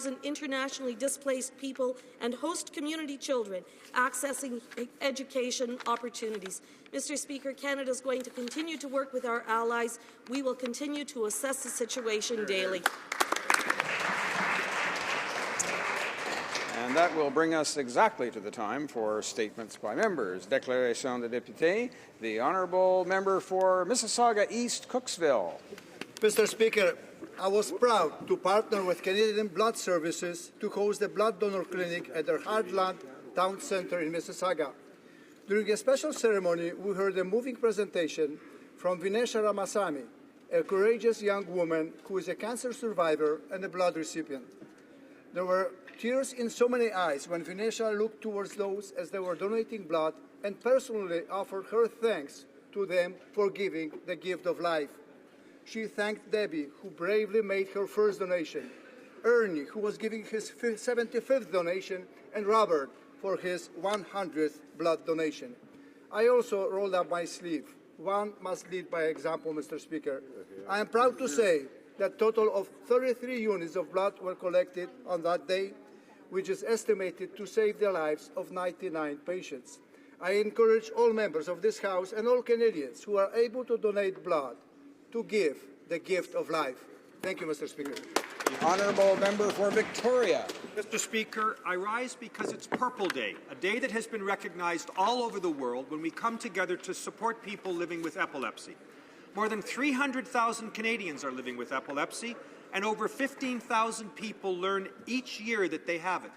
internationally displaced people and host community children accessing education opportunities. Mr. Speaker, Canada is going to continue to work with our allies. We will continue to assess the situation daily. And that will bring us exactly to the time for statements by members. Déclaration de député. The honourable member for Mississauga East, Cooksville. Mr. Speaker, I was proud to partner with Canadian Blood Services to host the blood donor clinic at their Heartland Town Centre in Mississauga. During a special ceremony, we heard a moving presentation from Vinesha Ramasamy, a courageous young woman who is a cancer survivor and a blood recipient. There were tears in so many eyes when Vinesha looked towards those as they were donating blood and personally offered her thanks to them for giving the gift of life. She thanked Debbie, who bravely made her first donation, Ernie, who was giving his 75th donation, and Robert for his 100th blood donation. I also rolled up my sleeve. One must lead by example, Mr. Speaker. I am proud to say that a total of 33 units of blood were collected on that day, which is estimated to save the lives of 99 patients. I encourage all members of this House and all Canadians who are able to donate blood to give the gift of life. Thank you, Mr. Speaker. The honourable member for Victoria. Mr. Speaker, I rise because it's Purple Day, a day that has been recognized all over the world when we come together to support people living with epilepsy. More than 300,000 Canadians are living with epilepsy, and over 15,000 people learn each year that they have it.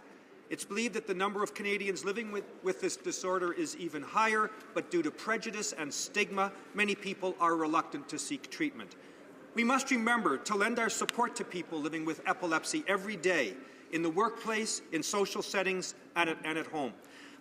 It's believed that the number of Canadians living with this disorder is even higher, but due to prejudice and stigma, many people are reluctant to seek treatment. We must remember to lend our support to people living with epilepsy every day, in the workplace, in social settings, and at home.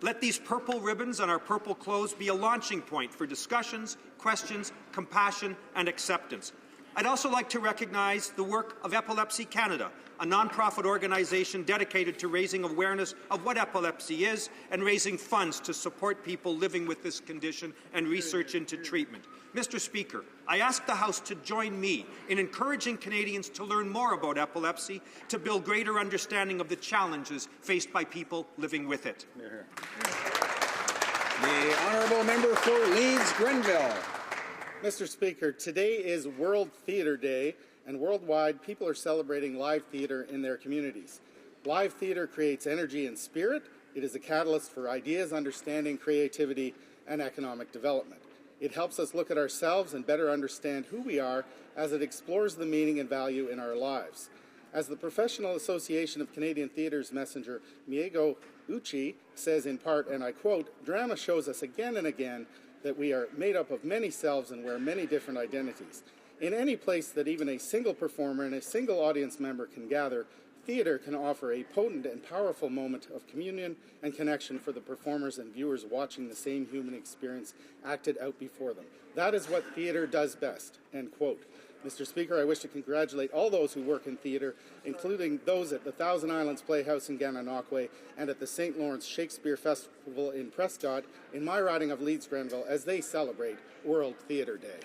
Let these purple ribbons on our purple clothes be a launching point for discussions, questions, compassion, and acceptance. I'd also like to recognize the work of Epilepsy Canada, a nonprofit organization dedicated to raising awareness of what epilepsy is and raising funds to support people living with this condition and research into treatment. Mr. Speaker, I ask the House to join me in encouraging Canadians to learn more about epilepsy, to build greater understanding of the challenges faced by people living with it. The honourable member for Leeds, Grenville. Mr. Speaker, today is World Theatre Day, and worldwide people are celebrating live theatre in their communities. Live theatre creates energy and spirit. It is a catalyst for ideas, understanding, creativity, and economic development. It helps us look at ourselves and better understand who we are as it explores the meaning and value in our lives. As the Professional Association of Canadian Theatre's messenger, Miego Uchi, says in part, and I quote, "Drama shows us again and again that we are made up of many selves and wear many different identities. In any place that even a single performer and a single audience member can gather, theatre can offer a potent and powerful moment of communion and connection for the performers and viewers watching the same human experience acted out before them. That is what theatre does best," end quote. Mr. Speaker, I wish to congratulate all those who work in theatre, including those at the Thousand Islands Playhouse in Gananoque and at the St. Lawrence Shakespeare Festival in Prescott, in my riding of Leeds Grenville, as they celebrate World Theatre Day.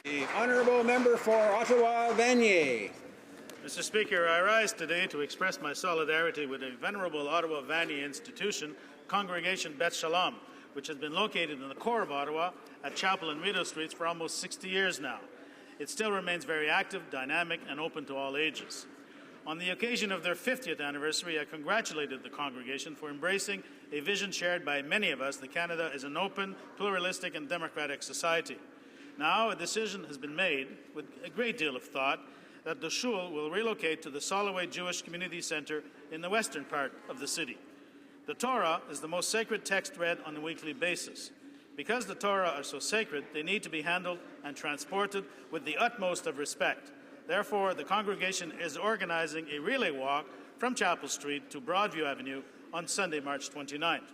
The honourable member for Ottawa, Vanier. Mr. Speaker, I rise today to express my solidarity with the venerable Ottawa Vanier institution, Congregation Beth Shalom, which has been located in the core of Ottawa at Chapel and Rideau Streets for almost 60 years now. It still remains very active, dynamic, and open to all ages. On the occasion of their 50th anniversary, I congratulated the congregation for embracing a vision shared by many of us that Canada is an open, pluralistic, and democratic society. Now, a decision has been made, with a great deal of thought, that the shul will relocate to the Soloway Jewish Community Center in the western part of the city. The Torah is the most sacred text read on a weekly basis. Because the Torah are so sacred, they need to be handled and transported with the utmost of respect. Therefore, the congregation is organizing a relay walk from Chapel Street to Broadview Avenue on Sunday, March 29th.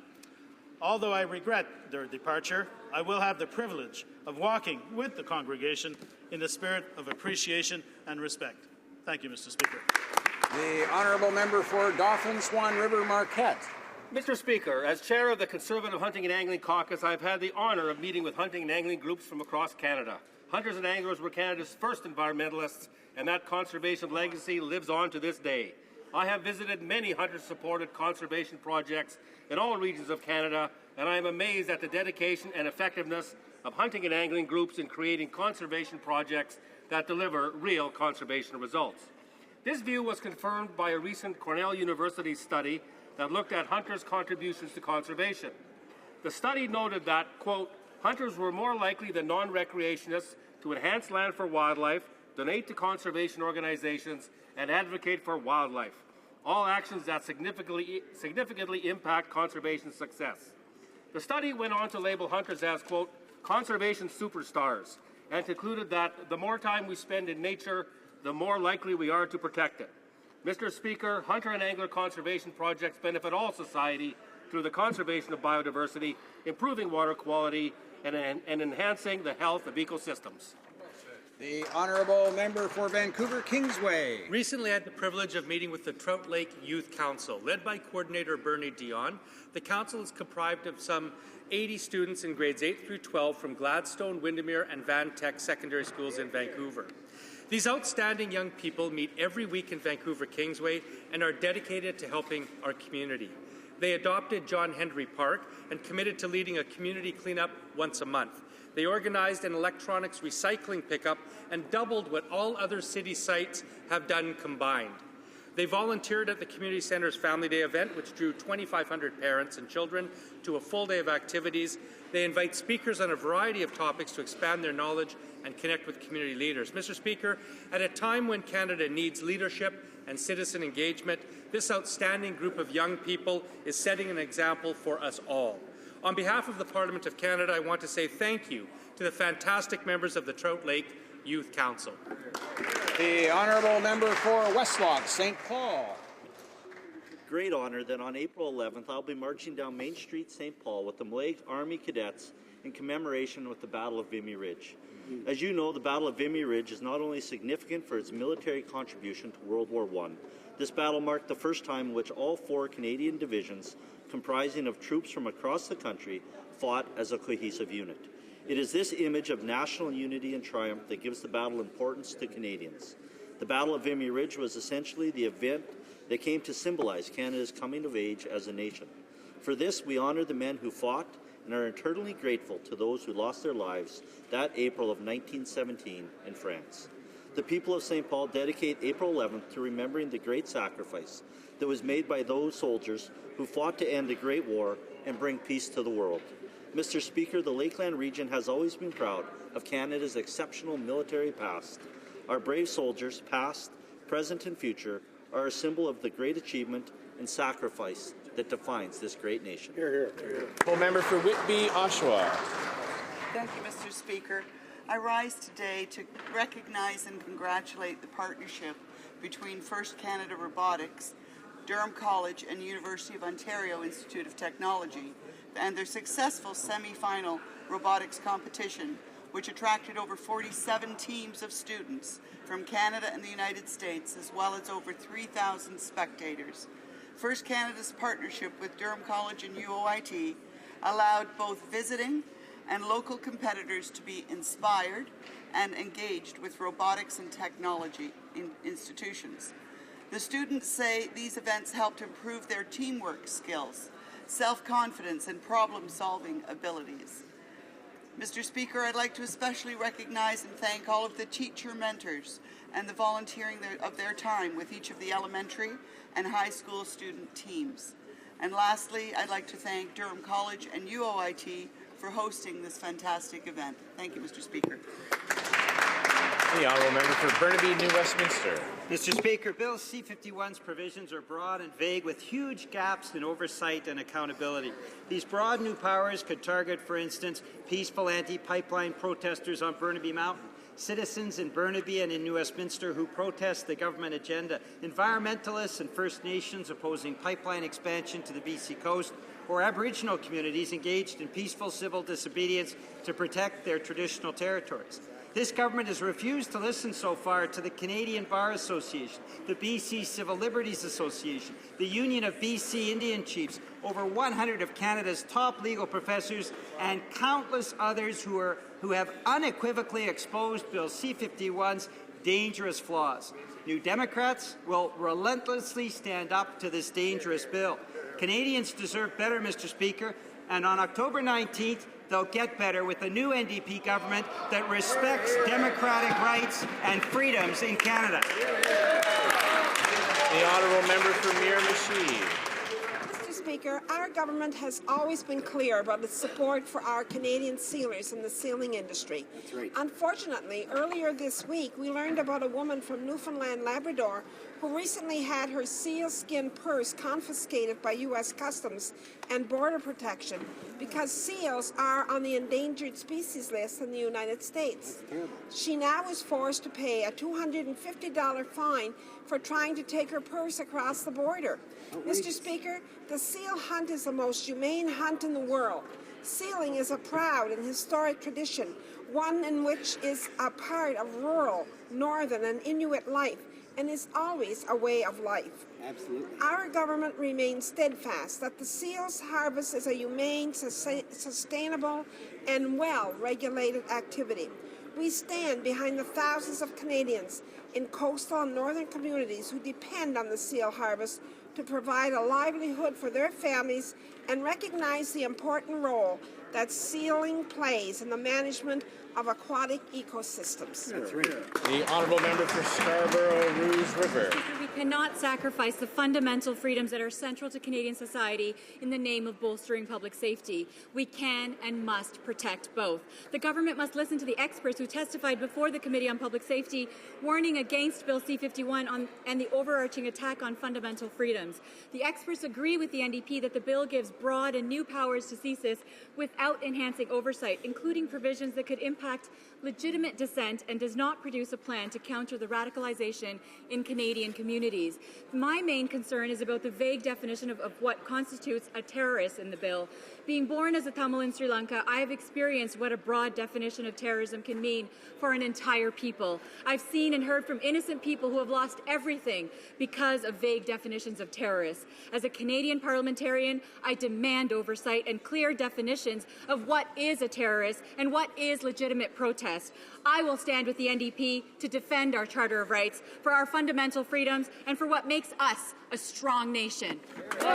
Although I regret their departure, I will have the privilege of walking with the congregation in the spirit of appreciation and respect. Thank you, Mr. Speaker. The honourable member for Dauphin, Swan River, Marquette. Mr. Speaker, as chair of the Conservative Hunting and Angling Caucus, I've had the honour of meeting with hunting and angling groups from across Canada. Hunters and anglers were Canada's first environmentalists, and that conservation legacy lives on to this day. I have visited many hunter-supported conservation projects in all regions of Canada, and I am amazed at the dedication and effectiveness of hunting and angling groups in creating conservation projects that deliver real conservation results. This view was confirmed by a recent Cornell University study that looked at hunters' contributions to conservation. The study noted that, quote, hunters were more likely than non-recreationists to enhance land for wildlife, donate to conservation organizations, and advocate for wildlife, all actions that significantly impact conservation success. The study went on to label hunters as, quote, conservation superstars, and concluded that the more time we spend in nature, the more likely we are to protect it. Mr. Speaker, hunter and angler conservation projects benefit all society through the conservation of biodiversity, improving water quality, and enhancing the health of ecosystems. The honourable member for Vancouver Kingsway. Recently, I had the privilege of meeting with the Trout Lake Youth Council. Led by Coordinator Bernie Dion, the council is comprised of some 80 students in grades 8 through 12 from Gladstone, Windermere, and Van Tech secondary schools in Vancouver. These outstanding young people meet every week in Vancouver Kingsway and are dedicated to helping our community. They adopted John Henry Park and committed to leading a community cleanup once a month. They organized an electronics recycling pickup and doubled what all other city sites have done combined. They volunteered at the Community Centre's Family Day event, which drew 2,500 parents and children to a full day of activities. They invite speakers on a variety of topics to expand their knowledge and connect with community leaders. Mr. Speaker, at a time when Canada needs leadership and citizen engagement, this outstanding group of young people is setting an example for us all. On behalf of the Parliament of Canada, I want to say thank you to the fantastic members of the Trout Lake Youth Council. The honourable member for Westlock, St. Paul. Great honour that on April 11th I'll be marching down Main Street, St. Paul with the Mlay Army Cadets in commemoration with the Battle of Vimy Ridge. As you know, the Battle of Vimy Ridge is not only significant for its military contribution to World War I, this battle marked the first time in which all 4 Canadian divisions, comprising of troops from across the country, fought as a cohesive unit. It is this image of national unity and triumph that gives the battle importance to Canadians. The Battle of Vimy Ridge was essentially the event that came to symbolize Canada's coming of age as a nation. For this, we honour the men who fought and are eternally grateful to those who lost their lives that April of 1917 in France. The people of St. Paul dedicate April 11th to remembering the great sacrifice that was made by those soldiers who fought to end the Great War and bring peace to the world. Mr. Speaker, the Lakeland region has always been proud of Canada's exceptional military past. Our brave soldiers, past, present, and future, are a symbol of the great achievement and sacrifice that defines this great nation. Hear, hear. Hear. Full member for Whitby, Oshawa. Thank you, Mr. Speaker. I rise today to recognize and congratulate the partnership between First Canada Robotics, Durham College, and University of Ontario Institute of Technology, and their successful semi-final robotics competition, which attracted over 47 teams of students from Canada and the United States, as well as over 3,000 spectators. First Canada's partnership with Durham College and UOIT allowed both visiting and local competitors to be inspired and engaged with robotics and technology institutions. The students say these events helped improve their teamwork skills, self-confidence, and problem-solving abilities. Mr. Speaker, I'd like to especially recognize and thank all of the teacher mentors and the volunteering of their time with each of the elementary and high school student teams. And lastly, I'd like to thank Durham College and UOIT for hosting this fantastic event. Thank you, Mr. Speaker. The honourable member for Burnaby, New Westminster. Mr. Speaker, Bill C-51's provisions are broad and vague with huge gaps in oversight and accountability. These broad new powers could target, for instance, peaceful anti-pipeline protesters on Burnaby Mountain, citizens in Burnaby and in New Westminster who protest the government agenda, environmentalists and First Nations opposing pipeline expansion to the BC coast, or Aboriginal communities engaged in peaceful civil disobedience to protect their traditional territories. This government has refused to listen so far to the Canadian Bar Association, the BC Civil Liberties Association, the Union of BC Indian Chiefs, over 100 of Canada's top legal professors, and countless others who have unequivocally exposed Bill C-51's dangerous flaws. New Democrats will relentlessly stand up to this dangerous bill. Canadians deserve better, Mr. Speaker, and on October 19th, they'll get better with a new NDP government that respects democratic rights and freedoms in Canada. The honourable member for Miramichi. Mr. Speaker, our government has always been clear about its support for our Canadian sealers in the sealing industry. That's right. Unfortunately, earlier this week, we learned about a woman from Newfoundland, Labrador, who recently had her seal skin purse confiscated by U.S. Customs and Border Protection because seals are on the endangered species list in the United States. She now is forced to pay a $250 fine for trying to take her purse across the border. Mr. Speaker, the seal hunt is the most humane hunt in the world. Sealing is a proud and historic tradition, one in which is a part of rural, northern, and Inuit life, and is always a way of life. Absolutely. Our government remains steadfast that the seal's harvest is a humane, sustainable, and well-regulated activity. We stand behind the thousands of Canadians in coastal and northern communities who depend on the seal harvest to provide a livelihood for their families and recognize the important role that sealing plays in the management of aquatic ecosystems. That's right. The honourable member for Scarborough-Rouge River. We cannot sacrifice the fundamental freedoms that are central to Canadian society in the name of bolstering public safety. We can and must protect both. The government must listen to the experts who testified before the Committee on Public Safety, warning against Bill C-51 and the overarching attack on fundamental freedoms. The experts agree with the NDP that the bill gives broad and new powers to CSIS without enhancing oversight, including provisions that could impact legitimate dissent and does not produce a plan to counter the radicalization in Canadian communities. My main concern is about the vague definition of what constitutes a terrorist in the bill. Being born as a Tamil in Sri Lanka, I have experienced what a broad definition of terrorism can mean for an entire people. I've seen and heard from innocent people who have lost everything because of vague definitions of terrorists. As a Canadian parliamentarian, I demand oversight and clear definitions of what is a terrorist and what is legitimate protest. I will stand with the NDP to defend our Charter of Rights, for our fundamental freedoms, and for what makes us a strong nation. The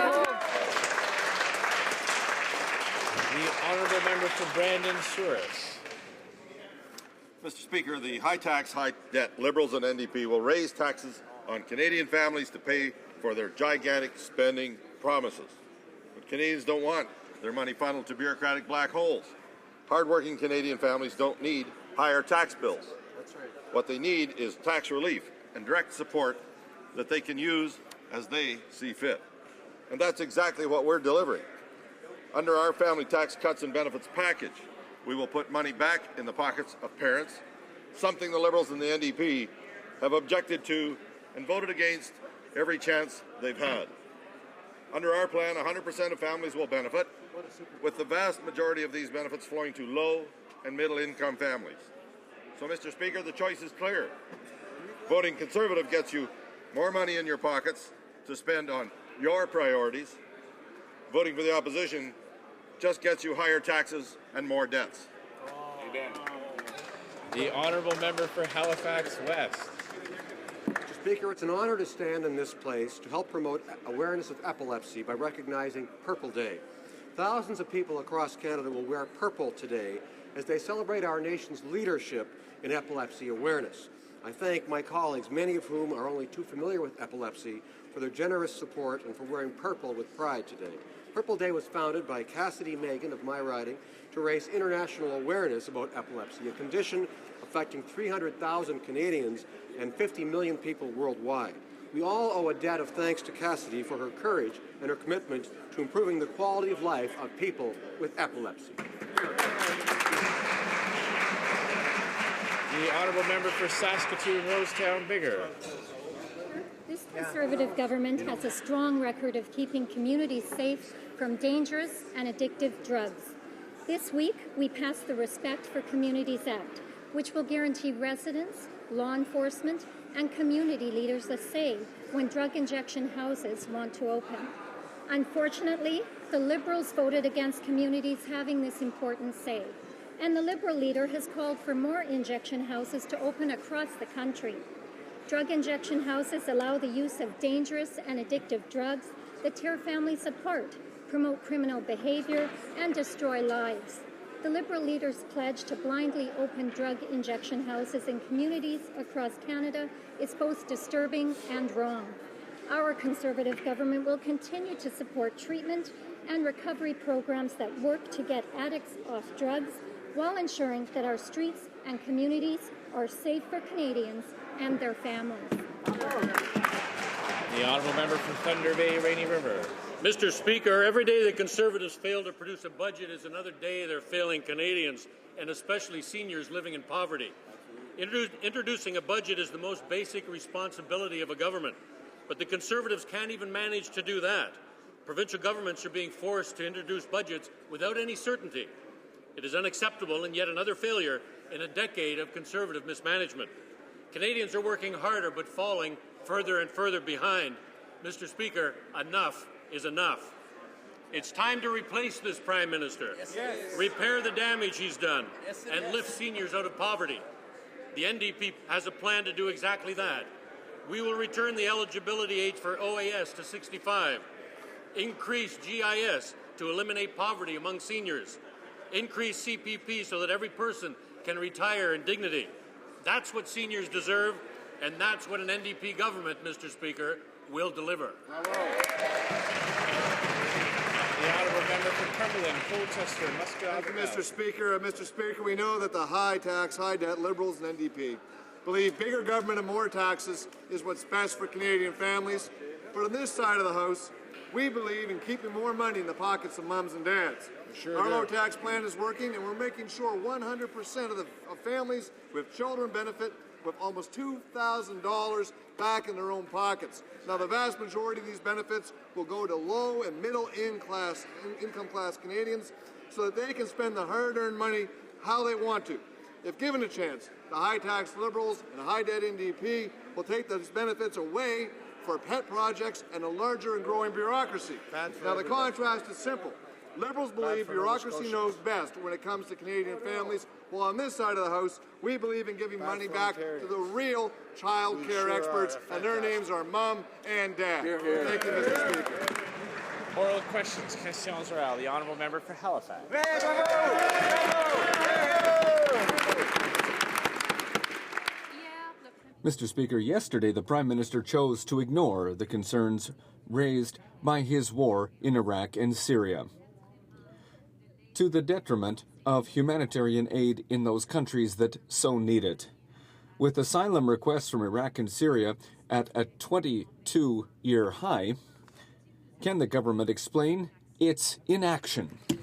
honourable member for Brandon Souris. Mr. Speaker, the high tax, high debt Liberals and NDP will raise taxes on Canadian families to pay for their gigantic spending promises. But Canadians don't want their money funneled to bureaucratic black holes. Hardworking Canadian families don't need higher tax bills. That's right. What they need is tax relief and direct support that they can use as they see fit. And that's exactly what we're delivering. Under our family tax cuts and benefits package, we will put money back in the pockets of parents, something the Liberals and the NDP have objected to and voted against every chance they've had. Under our plan, 100% of families will benefit, with the vast majority of these benefits flowing to low and middle-income families. So, Mr. Speaker, the choice is clear. Voting Conservative gets you more money in your pockets to spend on your priorities. Voting for the opposition just gets you higher taxes and more debts. Amen. The honourable member for Halifax West. Mr. Speaker, it's an honor to stand in this place to help promote awareness of epilepsy by recognizing Purple Day. Thousands of people across Canada will wear purple today as they celebrate our nation's leadership in epilepsy awareness. I thank my colleagues, many of whom are only too familiar with epilepsy, for their generous support and for wearing purple with pride today. Purple Day was founded by Cassidy Megan of my riding to raise international awareness about epilepsy, a condition affecting 300,000 Canadians and 50 million people worldwide. We all owe a debt of thanks to Cassidy for her courage and her commitment to improving the quality of life of people with epilepsy. The honourable member for Saskatoon-Rosetown-Biggar. This Conservative government has a strong record of keeping communities safe from dangerous and addictive drugs. This week, we passed the Respect for Communities Act, which will guarantee residents, law enforcement, and community leaders a say when drug injection houses want to open. Unfortunately, the Liberals voted against communities having this important say, and the Liberal leader has called for more injection houses to open across the country. Drug injection houses allow the use of dangerous and addictive drugs that tear families apart, promote criminal behavior, and destroy lives. The Liberal leaders' pledge to blindly open drug injection houses in communities across Canada is both disturbing and wrong. Our Conservative government will continue to support treatment and recovery programs that work to get addicts off drugs while ensuring that our streets and communities are safe for Canadians and their families. The honourable member for Thunder Bay, Rainy River. Mr. Speaker, every day the Conservatives fail to produce a budget is another day they're failing Canadians, and especially seniors living in poverty. Introducing a budget is the most basic responsibility of a government, but the Conservatives can't even manage to do that. Provincial governments are being forced to introduce budgets without any certainty. It is unacceptable and yet another failure in a decade of Conservative mismanagement. Canadians are working harder but falling further and further behind. Mr. Speaker, enough is enough. It's time to replace this Prime Minister, repair the damage he's done, and lift seniors out of poverty. The NDP has a plan to do exactly that. We will return the eligibility age for OAS to 65, increase GIS to eliminate poverty among seniors, increase CPP so that every person can retire in dignity. That's what seniors deserve, and that's what an NDP government, Mr. Speaker, will deliver. The honourable member for Cumberland, Colchester, Muscat. Thank you, Mr. Speaker. Mr. Speaker, we know that the high tax, high debt Liberals and NDP believe bigger government and more taxes is what's best for Canadian families. But on this side of the House, we believe in keeping more money in the pockets of mums and dads. Our low tax plan is working, and we're making sure 100% of families with children benefit with almost $2,000 back in their own pockets. Now, the vast majority of these benefits will go to low and middle income class Canadians so that they can spend the hard-earned money how they want to. If given a chance, the high-tax Liberals and the high-debt NDP will take those benefits away for pet projects and a larger and growing bureaucracy. Now, the contrast is simple. Liberals believe bureaucracy knows best when it comes to Canadian families, while on this side of the House, we believe in giving money back to the real child care experts, and their names are Mum and Dad. Thank you, Mr. Speaker. Oral questions, questions orales. The honourable member for Halifax. Mr. Speaker, yesterday the Prime Minister chose to ignore the concerns raised by his war in Iraq and Syria, to the detriment of humanitarian aid in those countries that so need it. With asylum requests from Iraq and Syria at a 22-year high, can the government explain its inaction? The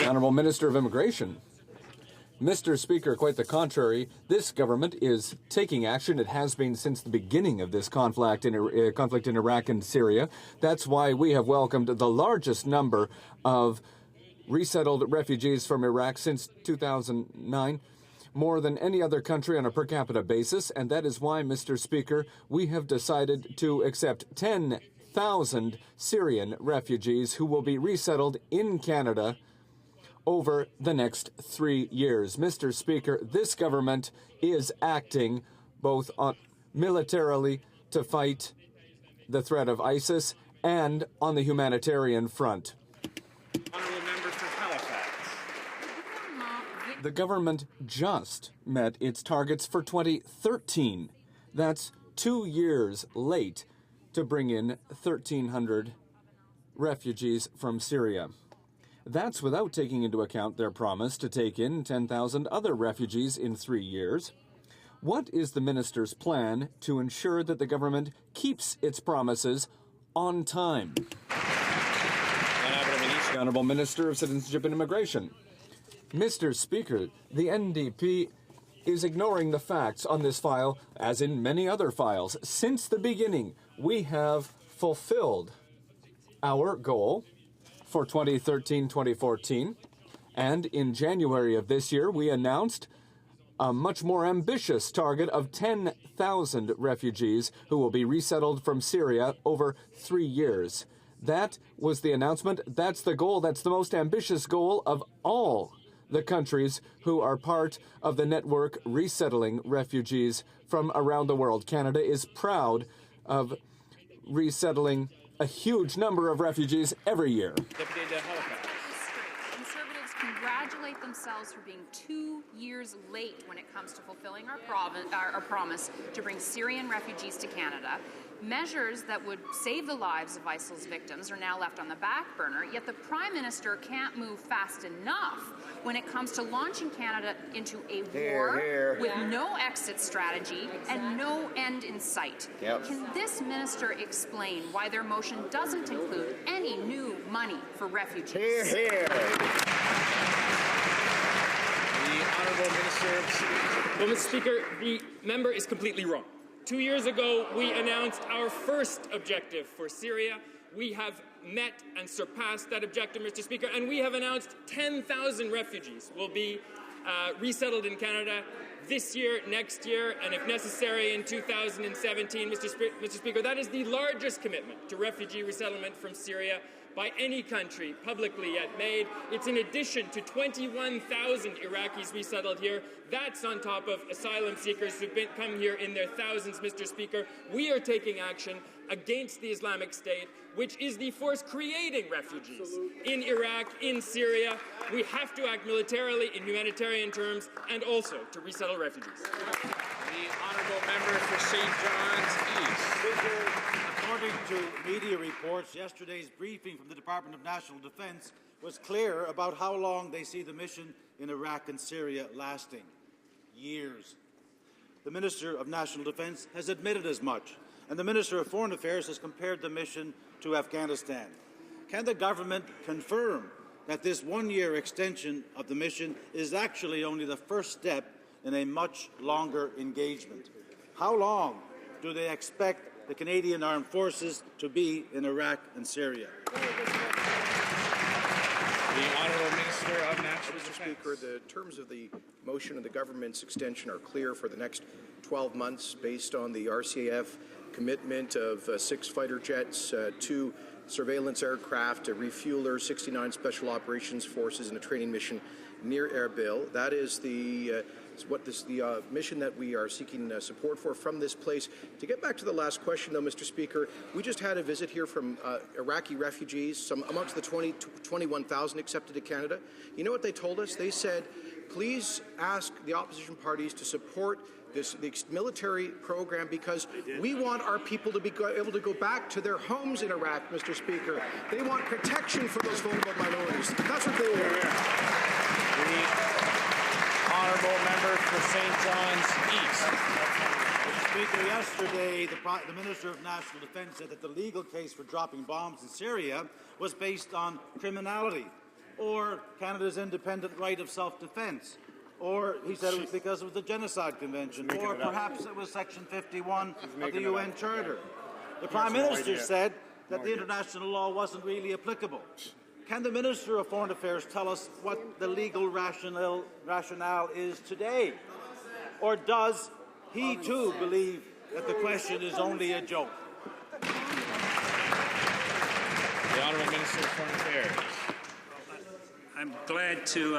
Honourable Minister of Immigration. Mr. Speaker, quite the contrary. This government is taking action. It has been since the beginning of this conflict in Iraq and Syria. That's why we have welcomed the largest number of resettled refugees from Iraq since 2009, more than any other country on a per capita basis. And that is why, Mr. Speaker, we have decided to accept 10,000 Syrian refugees who will be resettled in Canada over the next 3 years. Mr. Speaker, this government is acting both militarily to fight the threat of ISIS and on the humanitarian front. Honourable member for Halifax. The government just met its targets for 2013. That's 2 years late to bring in 1,300 refugees from Syria. That's without taking into account their promise to take in 10,000 other refugees in 3 years. What is the minister's plan to ensure that the government keeps its promises on time? The Honourable Minister of Citizenship and Immigration. Mr. Speaker, the NDP is ignoring the facts on this file, as in many other files. Since the beginning, we have fulfilled our goal for 2013-2014, and in January of this year, we announced a much more ambitious target of 10,000 refugees who will be resettled from Syria over 3 years. That was the announcement. That's the goal. That's the most ambitious goal of all the countries who are part of the network resettling refugees from around the world. Canada is proud of resettling a huge number of refugees every year. Deputy de Halifax. Conservatives congratulate themselves for being 2 years late when it comes to fulfilling our promise to bring Syrian refugees to Canada. Measures that would save the lives of ISIL's victims are now left on the back burner, yet the Prime Minister can't move fast enough when it comes to launching Canada into a war with no exit strategy and no end in sight. Can this minister explain why their motion doesn't include any new money for refugees? The Honourable Minister of Civil. Well, Mr. Speaker, the member is completely wrong. 2 years ago, we announced our first objective for Syria. We have met and surpassed that objective, Mr. Speaker, and we have announced 10,000 refugees will be resettled in Canada this year, next year, and if necessary in 2017, Mr. Speaker. That is the largest commitment to refugee resettlement from Syria by any country publicly yet made. It's in addition to 21,000 Iraqis resettled here. That's on top of asylum seekers who've come here in their thousands, Mr. Speaker. We are taking action against the Islamic State, which is the force creating refugees in Iraq, in Syria. We have to act militarily in humanitarian terms and also to resettle refugees. The Honourable Member for St. John's East. According to media reports, yesterday's briefing from the Department of National Defence was clear about how long they see the mission in Iraq and Syria lasting. Years. The Minister of National Defence has admitted as much, and the Minister of Foreign Affairs has compared the mission to Afghanistan. Can the government confirm that this one-year extension of the mission is actually only the first step in a much longer engagement? How long do they expect the Canadian Armed Forces to be in Iraq and Syria? The Honourable Minister of National Defence. Mr. Speaker, the terms of the motion and the government's extension are clear for the next 12 months based on the RCAF commitment of 6 fighter jets, 2 surveillance aircraft, a refueler, 69 special operations forces, and a training mission near Erbil. That is the mission that we are seeking support for from this place. To get back to the last question, though, Mr. Speaker, we just had a visit here from Iraqi refugees, some amongst the 21,000 accepted to Canada. You know what they told us? They said, please ask the opposition parties to support this military program because we want our people to be able to go back to their homes in Iraq, Mr. Speaker. They want protection for those vulnerable minorities. That's what they want. Honourable Member for St. John's East. Mr. Speaker, yesterday the Minister of National Defence said that the legal case for dropping bombs in Syria was based on criminality or Canada's independent right of self-defence. Or he said it was because of the Genocide Convention, or perhaps it was Section 51 of the UN Charter. The Prime Minister said that the international law wasn't really applicable. Can the Minister of Foreign Affairs tell us what the legal rationale is today? Or does he too believe that the question is only a joke? The Honourable Minister of Foreign Affairs. I'm glad to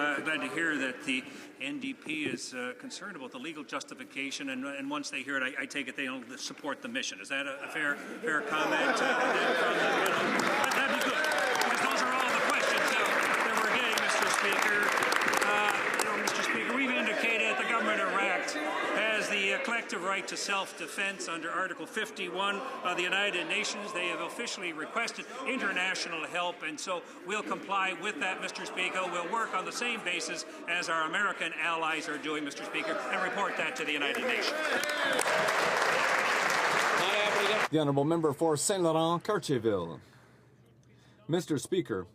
hear that the NDP is concerned about the legal justification, and once they hear it, I take it they'll support the mission. Is that a fair comment? That'd be good, because those are all the questions that we're getting, Mr. Speaker. Mr. Speaker, we've indicated that the government of Iraq has the collective right to self-defense under Article 51 of the United Nations. They have officially requested international help, and so we'll comply with that, Mr. Speaker. We'll work on the same basis as our American allies are doing, Mr. Speaker, and report that to the United Nations. The Honourable Member for Saint Laurent, Cartierville. Mr. Speaker,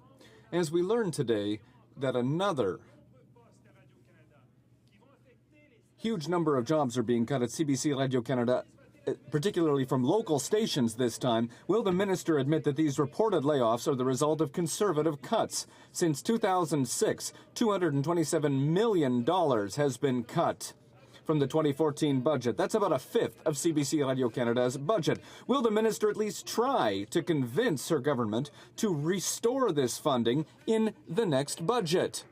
as we learned today that another huge number of jobs are being cut at CBC Radio-Canada, particularly from local stations this time, will the minister admit that these reported layoffs are the result of conservative cuts? Since 2006, $227 million has been cut from the 2014 budget. That's about a fifth of CBC Radio-Canada's budget. Will the minister at least try to convince her government to restore this funding in the next budget?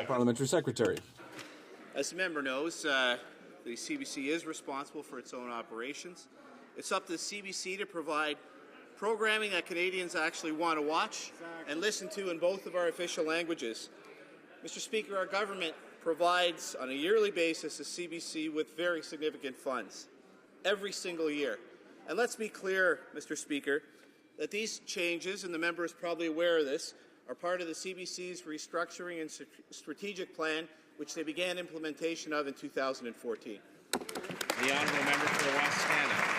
Parliamentary Secretary. As the member knows, the CBC is responsible for its own operations. It's up to the CBC to provide programming that Canadians actually want to watch and listen to in both of our official languages. Mr. Speaker, our government provides on a yearly basis the CBC with very significant funds every single year. And let's be clear, Mr. Speaker, that these changes, and the member is probably aware of this, are part of the CBC's restructuring and strategic plan, which they began implementation of in 2014. The honourable member for Wascana.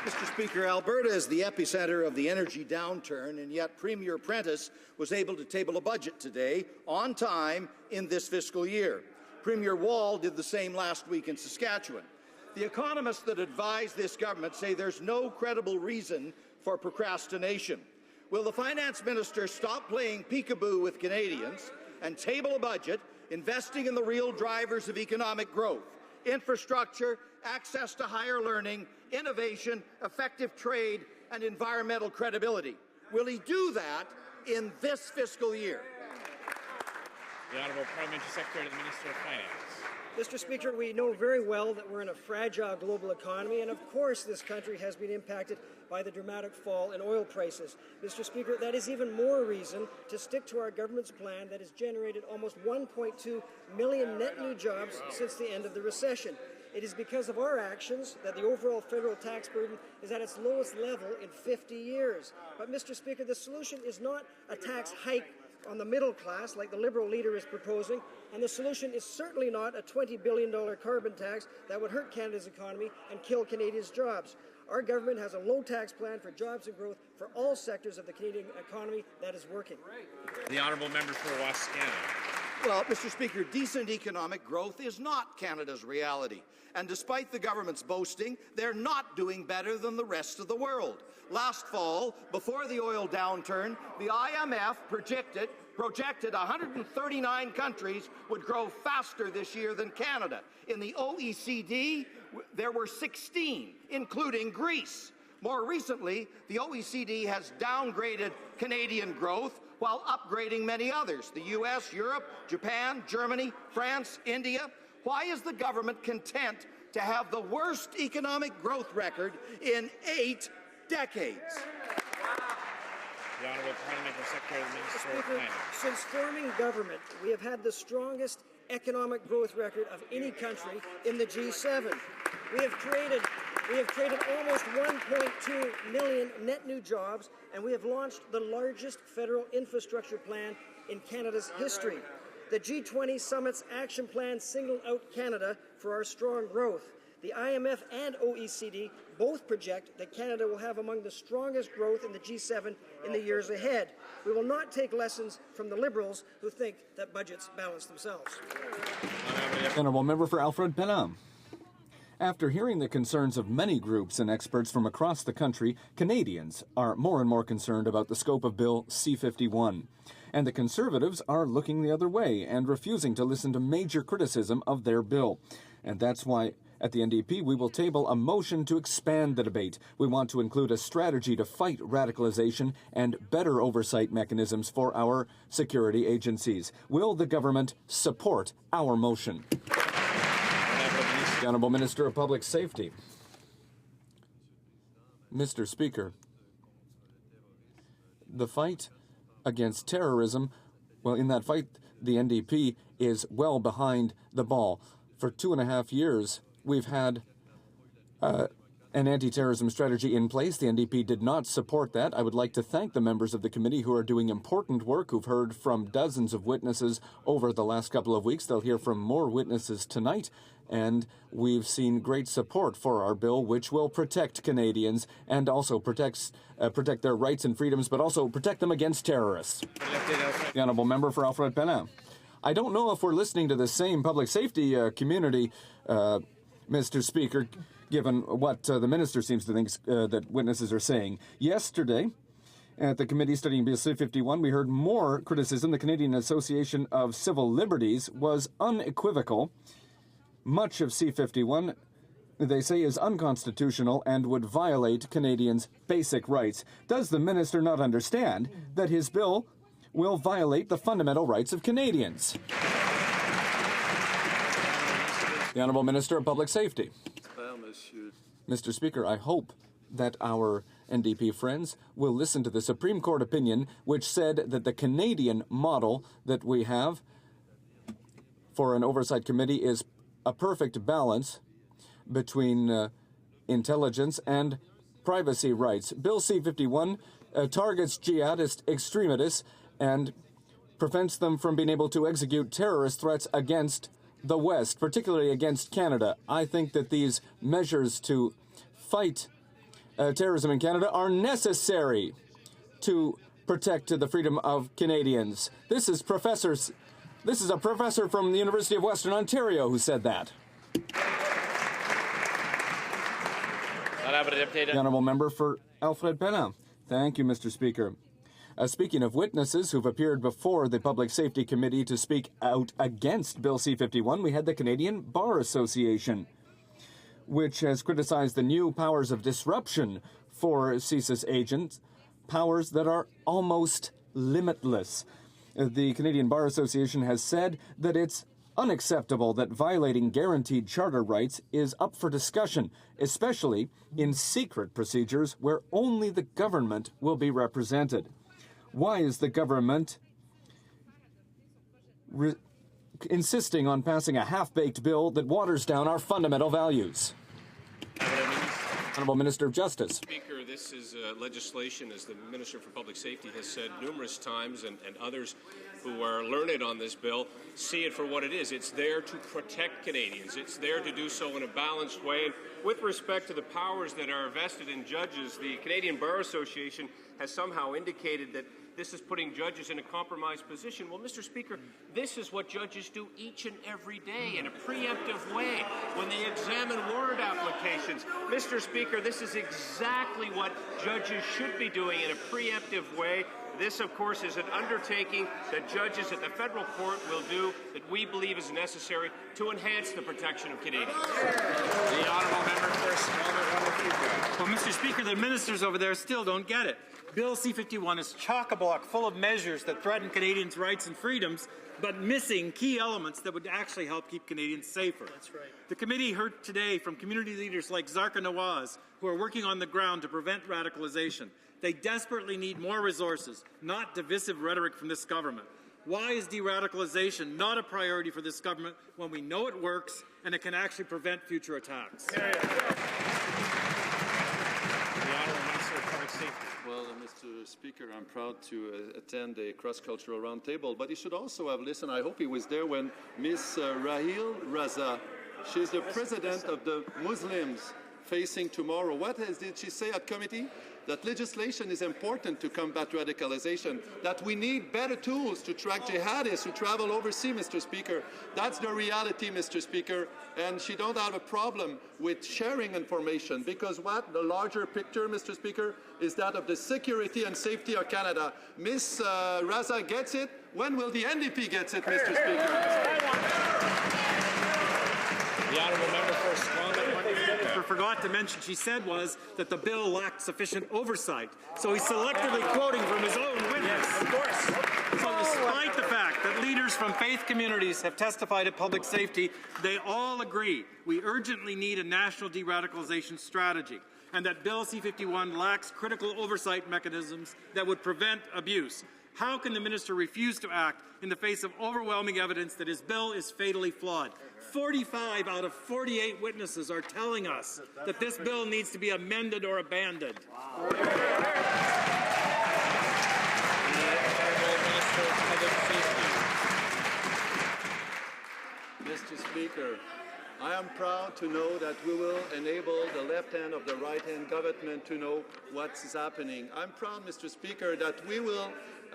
Mr. Speaker, Alberta is the epicenter of the energy downturn, and yet Premier Prentice was able to table a budget today on time in this fiscal year. Premier Wall did the same last week in Saskatchewan. The economists that advise this government say there's no credible reason for procrastination. Will the finance minister stop playing peekaboo with Canadians and table a budget investing in the real drivers of economic growth: infrastructure, access to higher learning, innovation, effective trade, and environmental credibility? Will he do that in this fiscal year? The Honourable Parliamentary Secretary to the Minister of Finance. Mr. Speaker, we know very well that we're in a fragile global economy, and of course this country has been impacted by the dramatic fall in oil prices. Mr. Speaker, that is even more reason to stick to our government's plan that has generated almost 1.2 million net new jobs since the end of the recession. It is because of our actions that the overall federal tax burden is at its lowest level in 50 years. But, Mr. Speaker, the solution is not a tax hike on the middle class like the Liberal leader is proposing, and the solution is certainly not a $20 billion carbon tax that would hurt Canada's economy and kill Canadians' jobs. Our government has a low tax plan for jobs and growth for all sectors of the Canadian economy that is working. The honourable member for Wascana. Well, Mr. Speaker, decent economic growth is not Canada's reality. And despite the government's boasting, they're not doing better than the rest of the world. Last fall, before the oil downturn, the IMF projected 139 countries would grow faster this year than Canada. In the OECD, there were 16, including Greece. More recently, the OECD has downgraded Canadian growth while upgrading many others: the US, Europe, Japan, Germany, France, India. Why is the government content to have the worst economic growth record in 8 decades? The Honourable Parliamentary Secretary to the Minister of Speaker, Finance. since forming government, we have had the strongest economic growth record of any country in the G7. We have created almost 1.2 million net new jobs, and we have launched the largest federal infrastructure plan in Canada's history. The G20 Summit's action plan singled out Canada for our strong growth. The IMF and OECD both project that Canada will have among the strongest growth in the G7 in the years ahead. We will not take lessons from the Liberals who think that budgets balance themselves. Honourable member for Alfred Penham. After hearing the concerns of many groups and experts from across the country, Canadians are more and more concerned about the scope of Bill C-51. And the Conservatives are looking the other way and refusing to listen to major criticism of their bill. And that's why, at the NDP, we will table a motion to expand the debate. We want to include a strategy to fight radicalization and better oversight mechanisms for our security agencies. Will the government support our motion? The Honourable Minister of Public Safety. Mr. Speaker, the fight against terrorism, well, in that fight, the NDP is well behind the ball. For 2.5 years, we've had an anti-terrorism strategy in place. The NDP did not support that. I would like to thank the members of the committee who are doing important work, who've heard from dozens of witnesses over the last couple of weeks. They'll hear from more witnesses tonight. And we've seen great support for our bill, which will protect Canadians and also protect their rights and freedoms, but also protect them against terrorists. The Honourable Member for Alfred Penham. I don't know if we're listening to the same public safety community, Mr. Speaker, given what the minister seems to think that witnesses are saying. Yesterday, at the committee studying Bill C-51, we heard more criticism. The Canadian Association of Civil Liberties was unequivocal. Much of C-51, they say, is unconstitutional and would violate Canadians' basic rights. Does the minister not understand that his bill will violate the fundamental rights of Canadians. The Honourable Minister of Public Safety. Mr. Speaker, I hope that our NDP friends will listen to the Supreme Court opinion which said that the Canadian model that we have for an oversight committee is a perfect balance between intelligence and privacy rights. Bill C-51 targets jihadist extremists and prevents them from being able to execute terrorist threats against the West, particularly against Canada. I think that these measures to fight terrorism in Canada are necessary to protect the freedom of Canadians. This is a professor from the University of Western Ontario who said that. The Honourable Member for Alfred Penna. Thank you, Mr. Speaker. Speaking of witnesses who've appeared before the Public Safety Committee to speak out against Bill C-51, we had the Canadian Bar Association, which has criticized the new powers of disruption for CSIS agents, powers that are almost limitless. The Canadian Bar Association has said that it's unacceptable that violating guaranteed charter rights is up for discussion, especially in secret procedures where only the government will be represented. Why is the government insisting on passing a half-baked bill that waters down our fundamental values? Honourable Minister of Justice. Speaker, this is legislation, as the Minister for Public Safety has said numerous times, and others who are learned on this bill see it for what it is. It's there to protect Canadians. It's there to do so in a balanced way. And with respect to the powers that are vested in judges, the Canadian Bar Association has somehow indicated that this is putting judges in a compromised position. Well, Mr. Speaker, this is what judges do each and every day in a preemptive way when they examine warrant applications. Mr. Speaker, this is exactly what judges should be doing in a preemptive way. This, of course, is an undertaking that judges at the federal court will do that we believe is necessary to enhance the protection of Canadians. The honourable member for Squamish. Well, Mr. Speaker, the ministers over there still don't get it. Bill C-51 is chock-a-block full of measures that threaten Canadians' rights and freedoms, but missing key elements that would actually help keep Canadians safer. That's right. The committee heard today from community leaders like Zarka Nawaz, who are working on the ground to prevent radicalization. They desperately need more resources, not divisive rhetoric from this government. Why is de-radicalization not a priority for this government when we know it works and it can actually prevent future attacks? Well, Mr. Speaker, I'm proud to attend a cross-cultural roundtable, but you should also have listened. I hope he was there when Ms. Rahil Raza, she's the president of the Muslims Facing Tomorrow. What did she say at committee? That legislation is important to combat radicalization, that we need better tools to track jihadists who travel overseas, Mr. Speaker. That's the reality, Mr. Speaker, and she don't have a problem with sharing information, because what? The larger picture, Mr. Speaker, is that of the security and safety of Canada. Ms. Raza gets it. When will the NDP get it, Mr. Speaker? The honourable member for Squamish. What the minister forgot to mention, she said, was that the bill lacked sufficient oversight. So he's selectively quoting from his own witness. Yes, of course. So despite the fact that leaders from faith communities have testified at public safety, they all agree we urgently need a national de-radicalization strategy, and that Bill C-51 lacks critical oversight mechanisms that would prevent abuse. How can the minister refuse to act in the face of overwhelming evidence that his bill is fatally flawed? 45 out of 48 witnesses are telling us that this bill needs to be amended or abandoned. Mr. Speaker, I am proud to know that we will enable the left hand of the right hand government to know what's happening. I'm proud, Mr. Speaker, that we will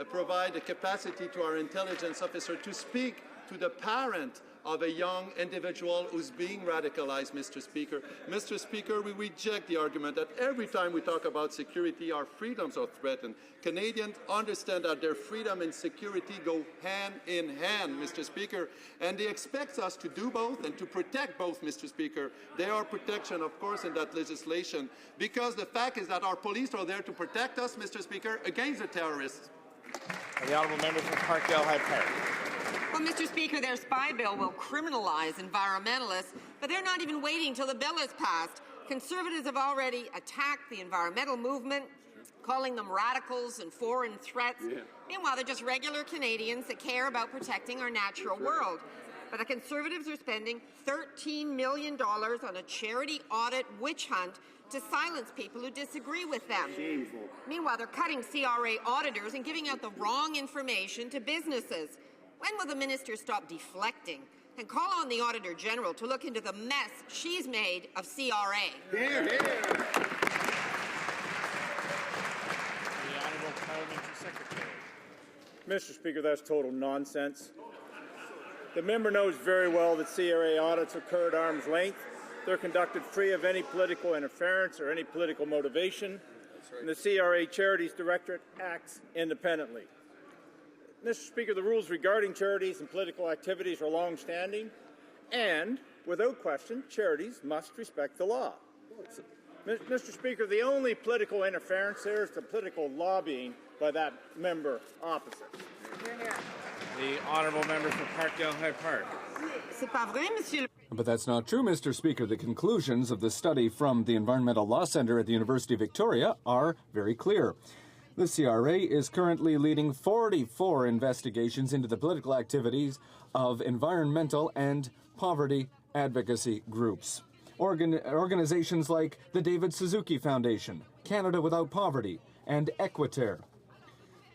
provide a capacity to our intelligence officer to speak to the parent of a young individual who's being radicalized, Mr. Speaker. Mr. Speaker, we reject the argument that every time we talk about security, our freedoms are threatened. Canadians understand that their freedom and security go hand in hand, Mr. Speaker, and they expect us to do both and to protect both, Mr. Speaker. There are protection, of course, in that legislation, because the fact is that our police are there to protect us, Mr. Speaker, against the terrorists. The honourable member for Parkdale High Park. Well, Mr. Speaker, their spy bill will criminalize environmentalists, but they're not even waiting till the bill is passed. Conservatives have already attacked the environmental movement, calling them radicals and foreign threats. Yeah. Meanwhile, they're just regular Canadians that care about protecting our natural world. But the Conservatives are spending $13 million on a charity audit witch hunt to silence people who disagree with them. Shameful. Meanwhile, they're cutting CRA auditors and giving out the wrong information to businesses. When will the minister stop deflecting and call on the Auditor General to look into the mess she's made of CRA? Here, here. The Honourable Parliamentary Secretary. Mr. Speaker, that's total nonsense. The member knows very well that CRA audits occur at arm's length. They're conducted free of any political interference or any political motivation, and the CRA Charities Directorate acts independently. Mr. Speaker, the rules regarding charities and political activities are long-standing, and, without question, charities must respect the law. Mr. Speaker, the only political interference there is the political lobbying by that member opposite. The honourable member for Parkdale High Park. But that's not true, Mr. Speaker. The conclusions of the study from the Environmental Law Centre at the University of Victoria are very clear. The CRA is currently leading 44 investigations into the political activities of environmental and poverty advocacy groups. Organizations like the David Suzuki Foundation, Canada Without Poverty, and Equiterre.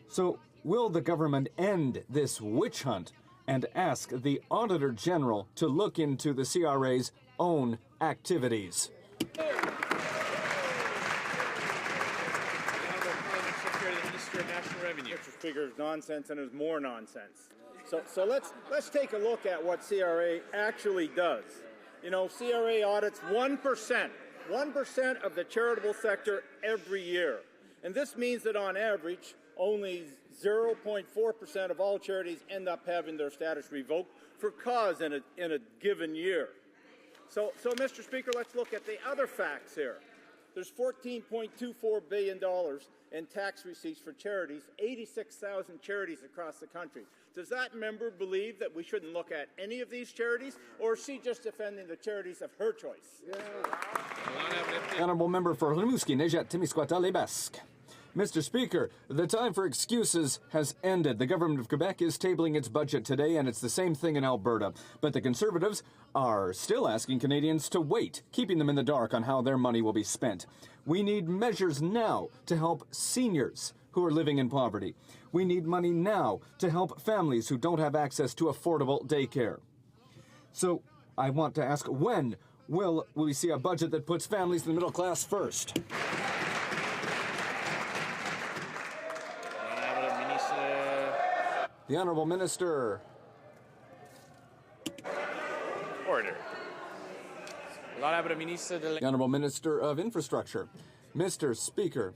So, will the government end this witch hunt and ask the Auditor General to look into the CRA's own activities? Mr. Speaker, it's nonsense and it's more nonsense. So let's take a look at what CRA actually does. You know, CRA audits 1% of the charitable sector every year. And this means that on average, only 0.4% of all charities end up having their status revoked for cause in a given year. So, Mr. Speaker, let's look at the other facts here. There's $14.24 billion in tax receipts for charities, 86,000 charities across the country. Does that member believe that we shouldn't look at any of these charities, or is she just defending the charities of her choice? Yeah. The honourable member for Rimouski, Nejet, Témiscouata-les-Basques. Mr. Speaker, the time for excuses has ended. The government of Quebec is tabling its budget today, and it's the same thing in Alberta. But the Conservatives are still asking Canadians to wait, keeping them in the dark on how their money will be spent. We need measures now to help seniors who are living in poverty. We need money now to help families who don't have access to affordable daycare. So I want to ask, when will we see a budget that puts families in the middle class first? The Honourable Minister. Order. The Honourable Minister of Infrastructure. Mr. Speaker,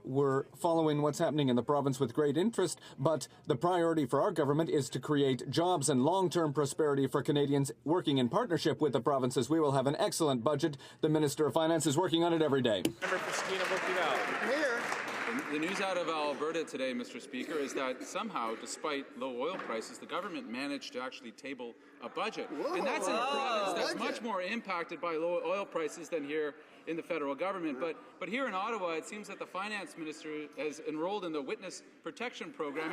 we're following what's happening in the province with great interest, but the priority for our government is to create jobs and long-term prosperity for Canadians. Working in partnership with the provinces, we will have an excellent budget. The Minister of Finance is working on it every day. Member for Skeena-Wilkie Valley. Here. The news out of Alberta today, Mr. Speaker, is that somehow, despite low oil prices, the government managed to actually table a budget. Whoa, and that's in a province that's much more impacted by low oil prices than here in the federal government. But here in Ottawa, it seems that the finance minister has enrolled in the witness protection program,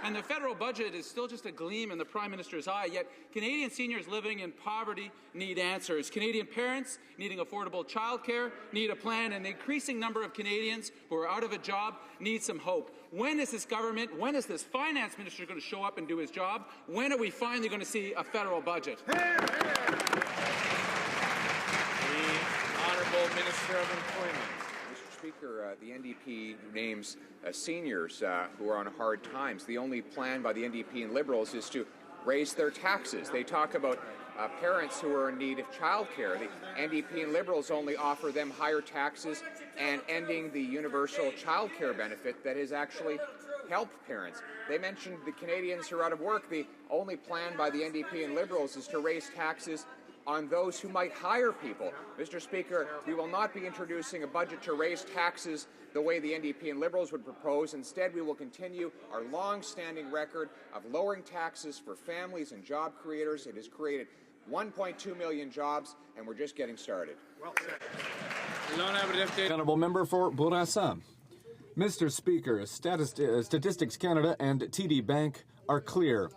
and the federal budget is still just a gleam in the prime minister's eye. Yet Canadian seniors living in poverty need answers. Canadian parents needing affordable childcare need a plan, and the increasing number of Canadians who are out of a job need some hope. When is this government, when is this finance minister going to show up and do his job? When are we finally going to see a federal budget? Honourable Minister of Employment. Mr. Speaker, the NDP names seniors who are on hard times. The only plan by the NDP and Liberals is to raise their taxes. They talk about parents who are in need of childcare. The NDP and Liberals only offer them higher taxes and ending the universal childcare benefit that has actually helped parents. They mentioned the Canadians who are out of work. The only plan by the NDP and Liberals is to raise taxes on those who might hire people. Mr. Speaker, we will not be introducing a budget to raise taxes the way the NDP and Liberals would propose. Instead, we will continue our long-standing record of lowering taxes for families and job creators. It has created 1.2 million jobs, and we're just getting started. Well said. Honourable Member for Bourassa. Mr. Speaker, Statistics Canada and TD Bank are clear.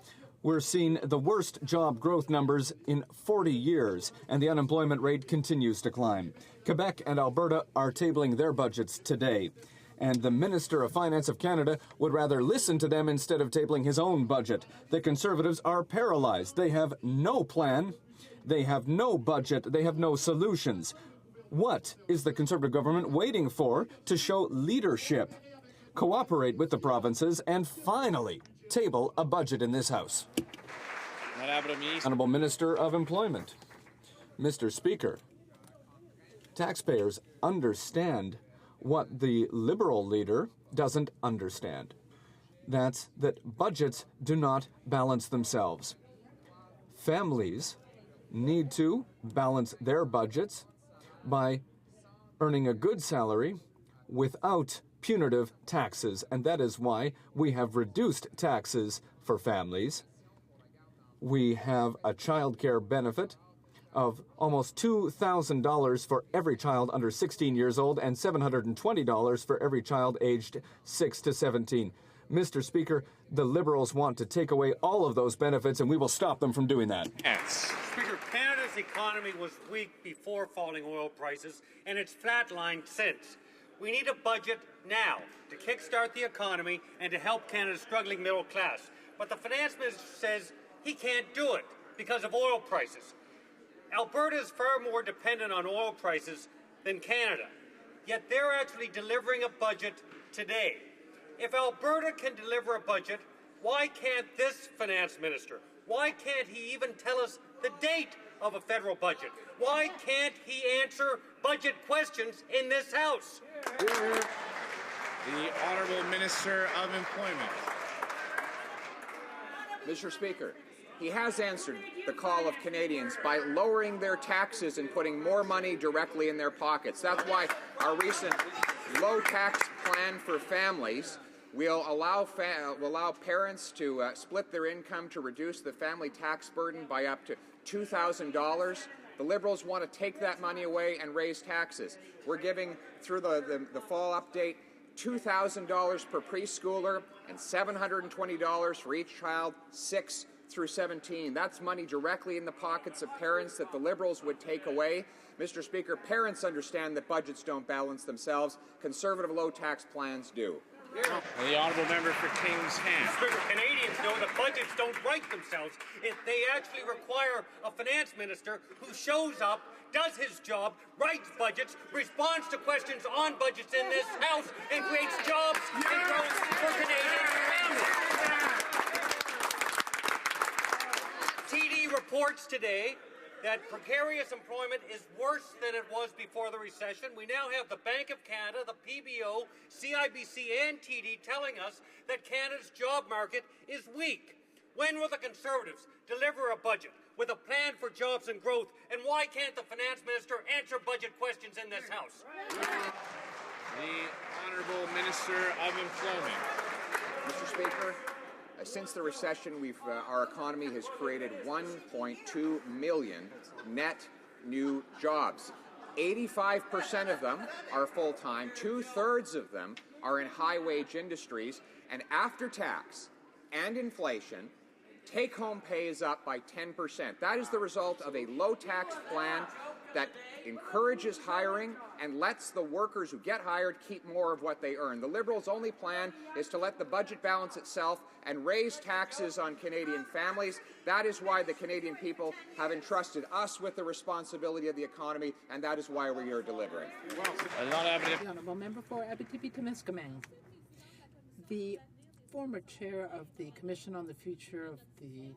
We're seeing the worst job growth numbers in 40 years, and the unemployment rate continues to climb. Quebec and Alberta are tabling their budgets today, and the Minister of Finance of Canada would rather listen to them instead of tabling his own budget. The Conservatives are paralyzed. They have no plan, they have no budget, they have no solutions. What is the Conservative government waiting for to show leadership, cooperate with the provinces, and finally table a budget in this House? Honourable Minister of Employment. Mr. Speaker, taxpayers understand what the Liberal leader doesn't understand. That's that budgets do not balance themselves. Families need to balance their budgets by earning a good salary without punitive taxes, and that is why we have reduced taxes for families. We have a child care benefit of almost $2,000 for every child under 16 years old and $720 for every child aged 6 to 17. Mr. Speaker, the Liberals want to take away all of those benefits, and we will stop them from doing that. Yes. Speaker, Canada's economy was weak before falling oil prices, and it's flatlined since. We need a budget now to kickstart the economy and to help Canada's struggling middle class. But the finance minister says he can't do it because of oil prices. Alberta is far more dependent on oil prices than Canada, yet they're actually delivering a budget today. If Alberta can deliver a budget, why can't this finance minister? Why can't he even tell us the date of a federal budget? Why can't he answer budget questions in this House? The Honourable Minister of Employment. Mr. Speaker, he has answered the call of Canadians by lowering their taxes and putting more money directly in their pockets. That's why our recent low-tax plan for families will allow parents to split their income to reduce the family tax burden by up to $2,000. The Liberals want to take that money away and raise taxes. We're giving, through the fall update, $2,000 per preschooler and $720 for each child 6 through 17. That's money directly in the pockets of parents that the Liberals would take away. Mr. Speaker, parents understand that budgets don't balance themselves. Conservative low-tax plans do. The Honourable Member for Kings Hand. Speaker, Canadians know that budgets don't write themselves. They actually require a finance minister who shows up, does his job, writes budgets, responds to questions on budgets in this House, and creates jobs and growth for Canadian families. TD reports today that precarious employment is worse than it was before the recession. We now have the Bank of Canada, the PBO, CIBC, and TD telling us that Canada's job market is weak. When will the Conservatives deliver a budget with a plan for jobs and growth, and why can't the Finance Minister answer budget questions in this House? The Honourable Minister of Employment. Mr. Speaker, since the recession, our economy has created 1.2 million net new jobs. 85% of them are full-time, 2/3 of them are in high-wage industries, and after tax and inflation, take-home pay is up by 10%. That is the result of a low-tax plan that encourages hiring and lets the workers who get hired keep more of what they earn. The Liberals' only plan is to let the budget balance itself and raise taxes on Canadian families. That is why the Canadian people have entrusted us with the responsibility of the economy, and that is why we are delivering. The Honourable Member for Abitibi-Temiskaming. The former chair of the Commission on the Future of the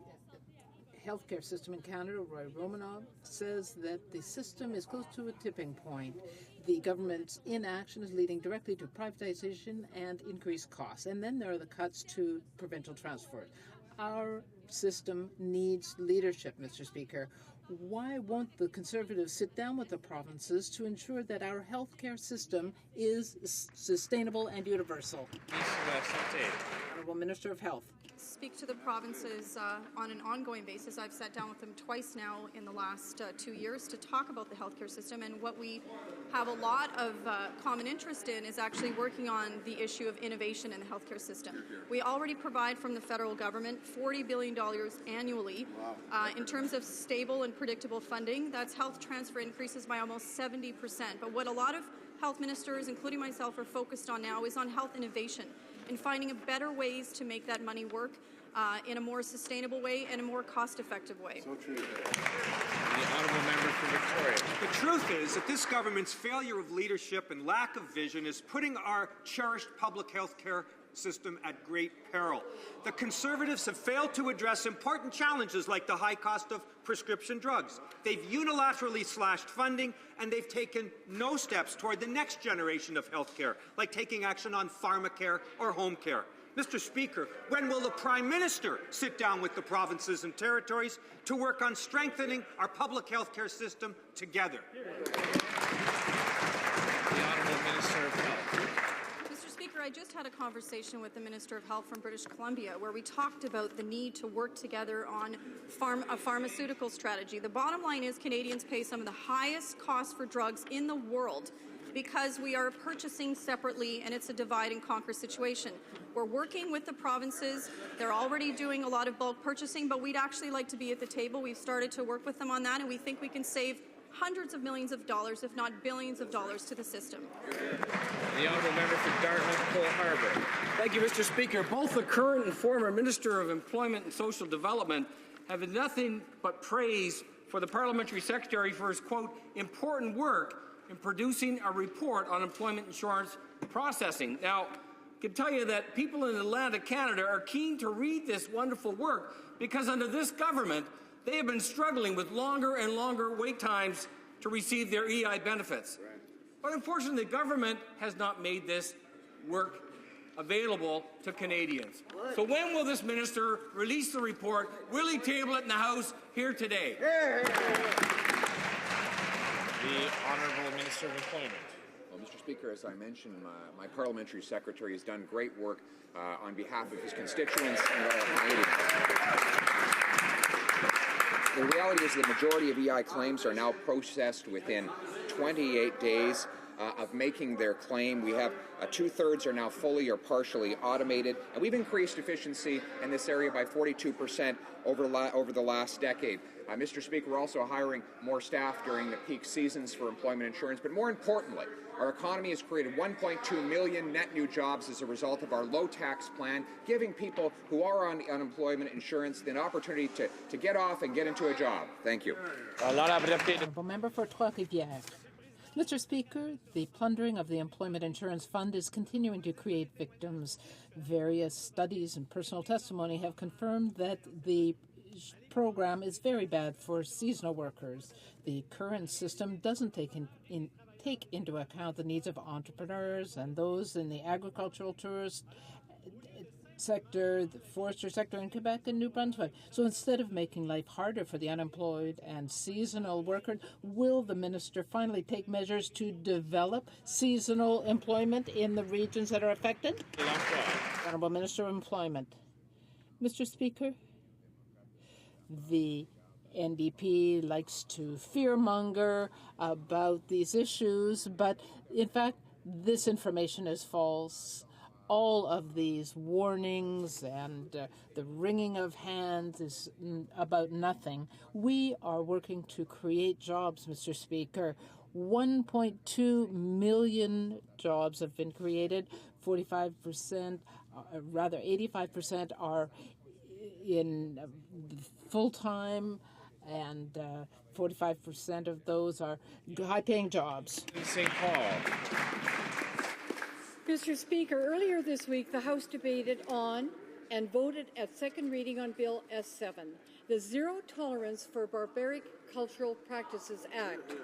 Healthcare System in Canada, Roy Romanov, says that the system is close to a tipping point. The government's inaction is leading directly to privatization and increased costs. And then there are the cuts to provincial transfers. Our system needs leadership, Mr. Speaker. why won't the Conservatives sit down with the provinces to ensure that our healthcare system is sustainable and universal? Honourable Minister of Health. Speak to the provinces on an ongoing basis. I've sat down with them twice now in the last 2 years to talk about the healthcare system, and what we have a lot of common interest in is actually working on the issue of innovation in the healthcare system. We already provide from the federal government $40 billion annually. In terms of stable and predictable funding, that's health transfer increases by almost 70%. But what a lot of health ministers, including myself, are focused on now is on health innovation and finding better ways to make that money work in a more sustainable way and a more cost-effective way. So true. The honourable member for Victoria. The truth is that this government's failure of leadership and lack of vision is putting our cherished public health care system at great peril. The Conservatives have failed to address important challenges like the high cost of prescription drugs. They've unilaterally slashed funding, and they've taken no steps toward the next generation of health care, like taking action on pharmacare or home care. Mr. Speaker, when will the Prime Minister sit down with the provinces and territories to work on strengthening our public health care system together? The honourable Minister of Health. Mr. Speaker, I just had a conversation with the Minister of Health from British Columbia where we talked about the need to work together on a pharmaceutical strategy. The bottom line is Canadians pay some of the highest costs for drugs in the world because we are purchasing separately, and it's a divide-and-conquer situation. We're working with the provinces. They're already doing a lot of bulk purchasing, but we'd actually like to be at the table. We've started to work with them on that, and we think we can save hundreds of millions of dollars, if not billions of dollars, to the system. The honourable member for Dartmouth, Cole Harbour. Thank you, Mr. Speaker. Both the current and former Minister of Employment and Social Development have had nothing but praise for the Parliamentary Secretary for his, quote, important work in producing a report on employment insurance processing. Now, I can tell you that people in Atlantic Canada are keen to read this wonderful work because under this government, they have been struggling with longer and longer wait times to receive their EI benefits. Right. But unfortunately, the government has not made this work available to Canadians. Right. So when will this minister release the report? Will he table it in the House here today? The honourable Minister of Employment. Well, Mr. Speaker, as I mentioned, my parliamentary secretary has done great work on behalf of his constituents and all Canadians. The reality is the majority of EI claims are now processed within 28 days of making their claim. We have two-thirds are now fully or partially automated, and we've increased efficiency in this area by 42% over the last decade. Mr. Speaker, we're also hiring more staff during the peak seasons for employment insurance, but more importantly, our economy has created 1.2 million net new jobs as a result of our low-tax plan, giving people who are on unemployment insurance the opportunity to get off and get into a job. Thank you. Honourable member for Trois-Rivières. Mr. Speaker, the plundering of the Employment Insurance Fund is continuing to create victims. Various studies and personal testimony have confirmed that the program is very bad for seasonal workers. The current system doesn't take into account the needs of entrepreneurs and those in the agricultural, tourist sector, the forestry sector in Quebec and New Brunswick. So instead of making life harder for the unemployed and seasonal worker, will the minister finally take measures to develop seasonal employment in the regions that are affected? Honourable Minister of Employment. Mr. Speaker, the NDP likes to fearmonger about these issues, but in fact, this information is false. All of these warnings and the wringing of hands is about nothing. We are working to create jobs, Mr. Speaker. 1.2 million jobs have been created. 85%, rather 85% are in full-time, and 45% of those are high-paying jobs. St. Paul. Mr. Speaker, earlier this week, the House debated on and voted at second reading on Bill S7, the Zero Tolerance for Barbaric Cultural Practices Act.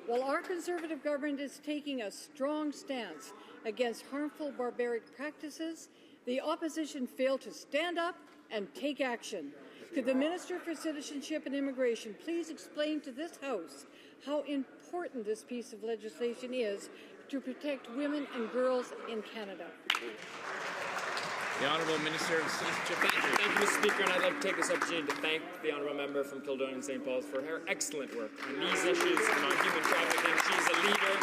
While our Conservative government is taking a strong stance against harmful barbaric practices, the opposition failed to stand up and take action. Could the Minister for Citizenship and Immigration please explain to this House how important this piece of legislation is to protect women and girls in Canada? The Honourable Minister of Citizenship. Thank you, Mr. Speaker, and I'd like to take this opportunity to thank the Honourable Member from Kildonan and St. Paul's for her excellent work on these issues and on human trafficking. She's a leader.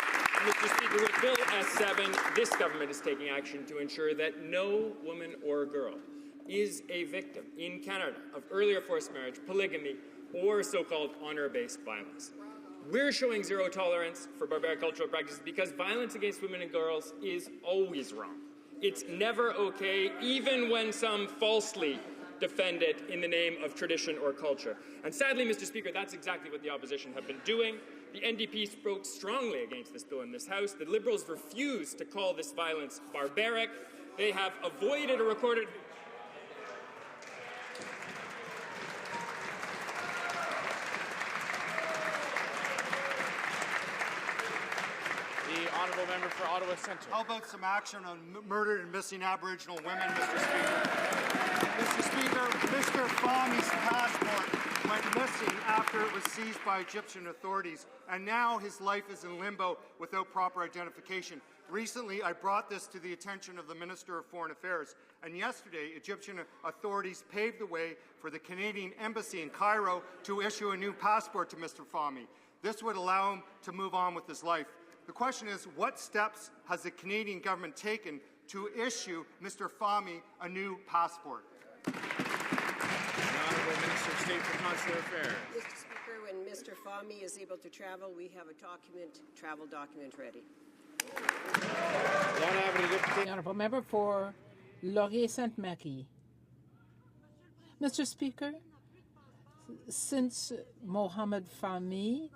And Mr. Speaker, with Bill S7, this government is taking action to ensure that no woman or girl is a victim in Canada of earlier forced marriage, polygamy, or so-called honour-based violence. We're showing zero tolerance for barbaric cultural practices because violence against women and girls is always wrong. It's never okay, even when some falsely defend it in the name of tradition or culture. And sadly, Mr. Speaker, that's exactly what the opposition have been doing. The NDP spoke strongly against this bill in this House. The Liberals refused to call this violence barbaric. They have avoided a recorded... The Honourable Member for Ottawa Centre. How about some action on murdered and missing Aboriginal women, Mr. Speaker? Mr. Speaker, Mr. Fahmy's passport went missing after it was seized by Egyptian authorities, and now his life is in limbo without proper identification. Recently, I brought this to the attention of the Minister of Foreign Affairs, and yesterday, Egyptian authorities paved the way for the Canadian Embassy in Cairo to issue a new passport to Mr. Fahmy. This would allow him to move on with his life. The question is, what steps has the Canadian government taken to issue Mr. Fahmy a new passport? The Honourable Minister of State for Consular Affairs. Mr. Speaker, when Mr. Fahmy is able to travel, we have a travel document ready. The Honourable Member for Laurier-Sainte-Marie. Mr. Speaker, since Mohamed Fahmy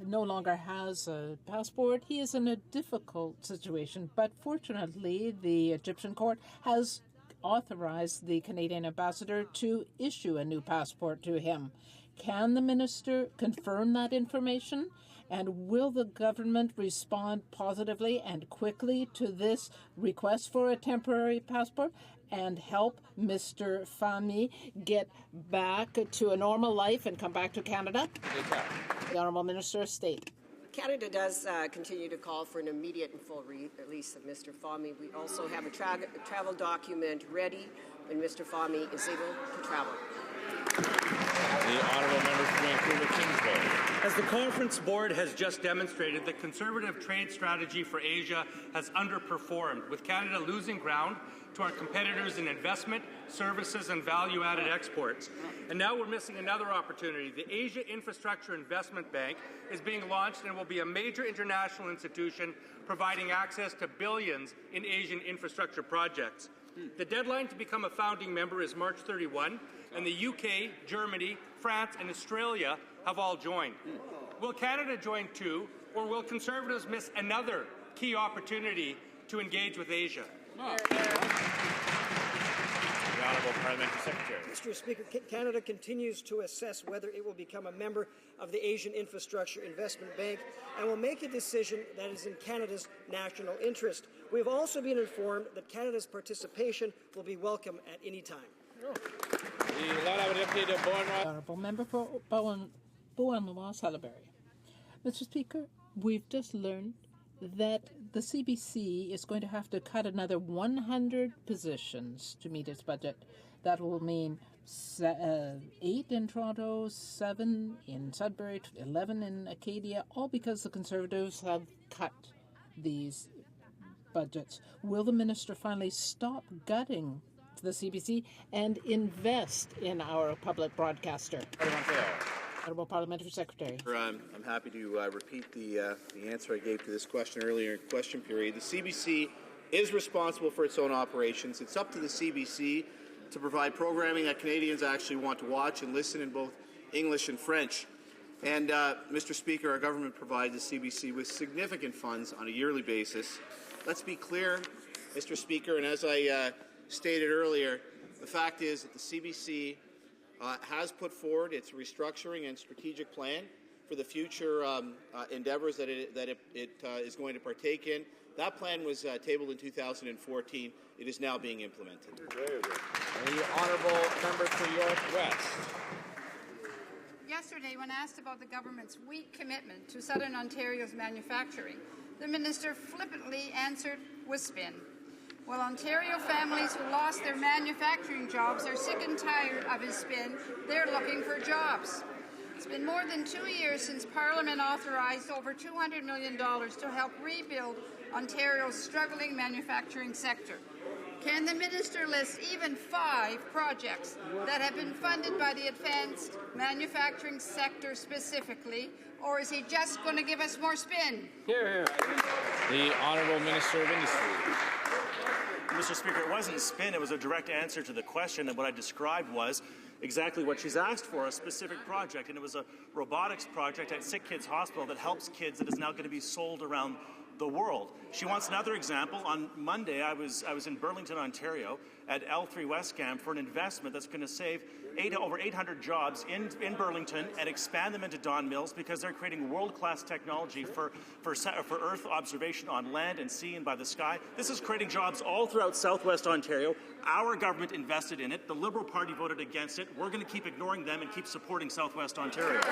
no longer has a passport, he is in a difficult situation. But fortunately, the Egyptian court has authorized the Canadian ambassador to issue a new passport to him. Can the minister confirm that information? And will the government respond positively and quickly to this request for a temporary passport and help Mr. Fahmy get back to a normal life and come back to Canada? The Honourable Minister of State. Canada does continue to call for an immediate and full release of Mr. Fahmy. We also have a travel document ready when Mr. Fahmy is able to travel. The Honourable Member for Vancouver-Kingsville. As the Conference Board has just demonstrated, the Conservative trade strategy for Asia has underperformed, with Canada losing ground to our competitors in investment, services, and value-added exports. And now we're missing another opportunity. The Asia Infrastructure Investment Bank is being launched and will be a major international institution providing access to billions in Asian infrastructure projects. The deadline to become a founding member is March 31, and the UK, Germany, France, and Australia have all joined. Will Canada join too, or will Conservatives miss another key opportunity to engage with Asia? The Honourable Parliamentary Secretary. Mr. Speaker, Canada continues to assess whether it will become a member of the Asian Infrastructure Investment Bank and will make a decision that is in Canada's national interest. We have also been informed that Canada's participation will be welcome at any time. Honourable Member for Beauharnois-Salaberry. Mr. Speaker, we've just learned that the CBC is going to have to cut another 100 positions to meet its budget. That will mean 8 in Toronto, 7 in Sudbury, 11 in Acadia, all because the Conservatives have cut these budgets. Will the minister finally stop gutting the CBC and invest in our public broadcaster? Honourable Parliamentary Secretary. I'm happy to repeat the answer I gave to this question earlier in question period. The CBC is responsible for its own operations. It's up to the CBC to provide programming that Canadians actually want to watch and listen in both English and French. And, Mr. Speaker, our government provides the CBC with significant funds on a yearly basis. Let's be clear, Mr. Speaker, and as I stated earlier, the fact is that the CBC has put forward its restructuring and strategic plan for the future endeavors that it is going to partake in. That plan was tabled in 2014. It is now being implemented. The honourable member for York West. Yesterday, when asked about the government's weak commitment to Southern Ontario's manufacturing, the minister flippantly answered with spin. While Ontario families who lost their manufacturing jobs are sick and tired of his spin, they're looking for jobs. It's been more than 2 years since Parliament authorized over $200 million to help rebuild Ontario's struggling manufacturing sector. Can the minister list even 5 projects that have been funded by the advanced manufacturing sector specifically, or is he just going to give us more spin? Hear, hear. The Honourable Minister of Industry. Mr. Speaker, it wasn't spin, it was a direct answer to the question, and what I described was exactly what she's asked for, a specific project, and it was a robotics project at Sick Kids Hospital that helps kids that is now going to be sold around the world. She wants another example. On Monday, I was in Burlington, Ontario, at L3 Westcam for an investment that's going to save over 800 jobs in Burlington and expand them into Don Mills because they're creating world-class technology for Earth observation on land and sea and by the sky. This is creating jobs all throughout Southwest Ontario. Our government invested in it. The Liberal Party voted against it. We're going to keep ignoring them and keep supporting Southwest Ontario. The